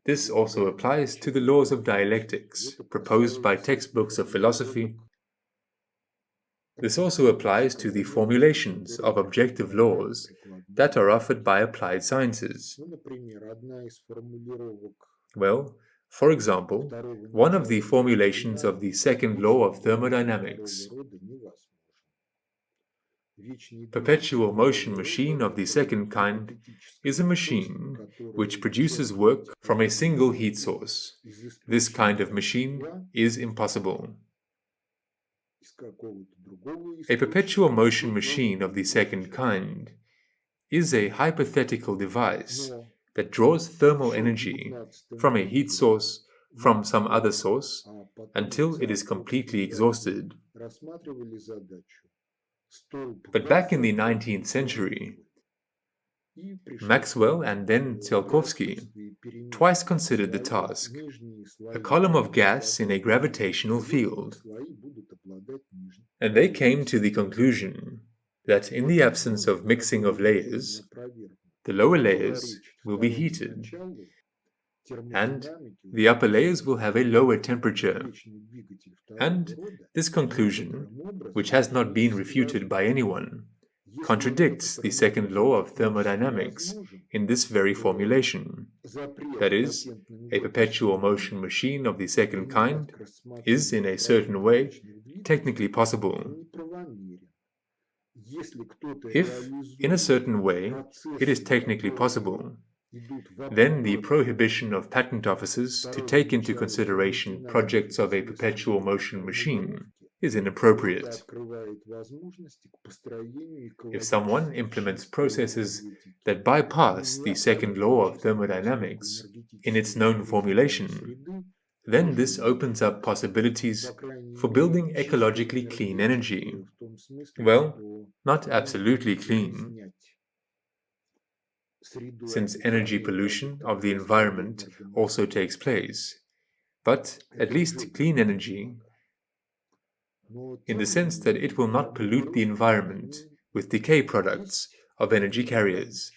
This also applies to the laws of dialectics proposed by textbooks of philosophy. This also applies to the formulations of objective laws that are offered by applied sciences. Well, for example, one of the formulations of the second law of thermodynamics, perpetual motion machine of the second kind, is a machine which produces work from a single heat source. This kind of machine is impossible. A perpetual motion machine of the second kind is a hypothetical device that draws thermal energy from a heat source from some other source until it is completely exhausted. But back in the 19th century, Maxwell and then Tsiolkovsky twice considered the task: a column of gas in a gravitational field. And they came to the conclusion that in the absence of mixing of layers, the lower layers will be heated, and the upper layers will have a lower temperature. And this conclusion, which has not been refuted by anyone, contradicts the second law of thermodynamics in this very formulation. That is, a perpetual motion machine of the second kind is, in a certain way, technically possible. If, in a certain way, it is technically possible, then the prohibition of patent offices to take into consideration projects of a perpetual motion machine is inappropriate. If someone implements processes that bypass the second law of thermodynamics in its known formulation, then this opens up possibilities for building ecologically clean energy. Well, not absolutely clean, since energy pollution of the environment also takes place, but at least clean energy, in the sense that it will not pollute the environment with decay products of energy carriers.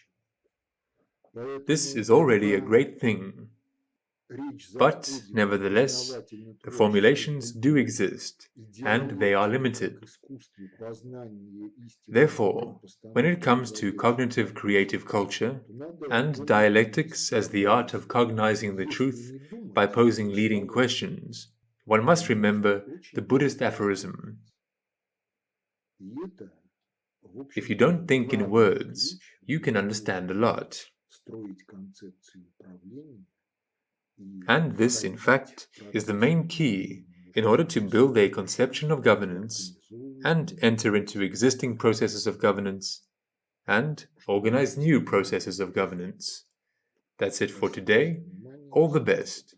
This is already a great thing. But, nevertheless, the formulations do exist, and they are limited. Therefore, when it comes to cognitive creative culture, and dialectics as the art of cognizing the truth by posing leading questions, one must remember the Buddhist aphorism: if you don't think in words, you can understand a lot. And this, in fact, is the main key in order to build a conception of governance and enter into existing processes of governance and organize new processes of governance. That's it for today. All the best.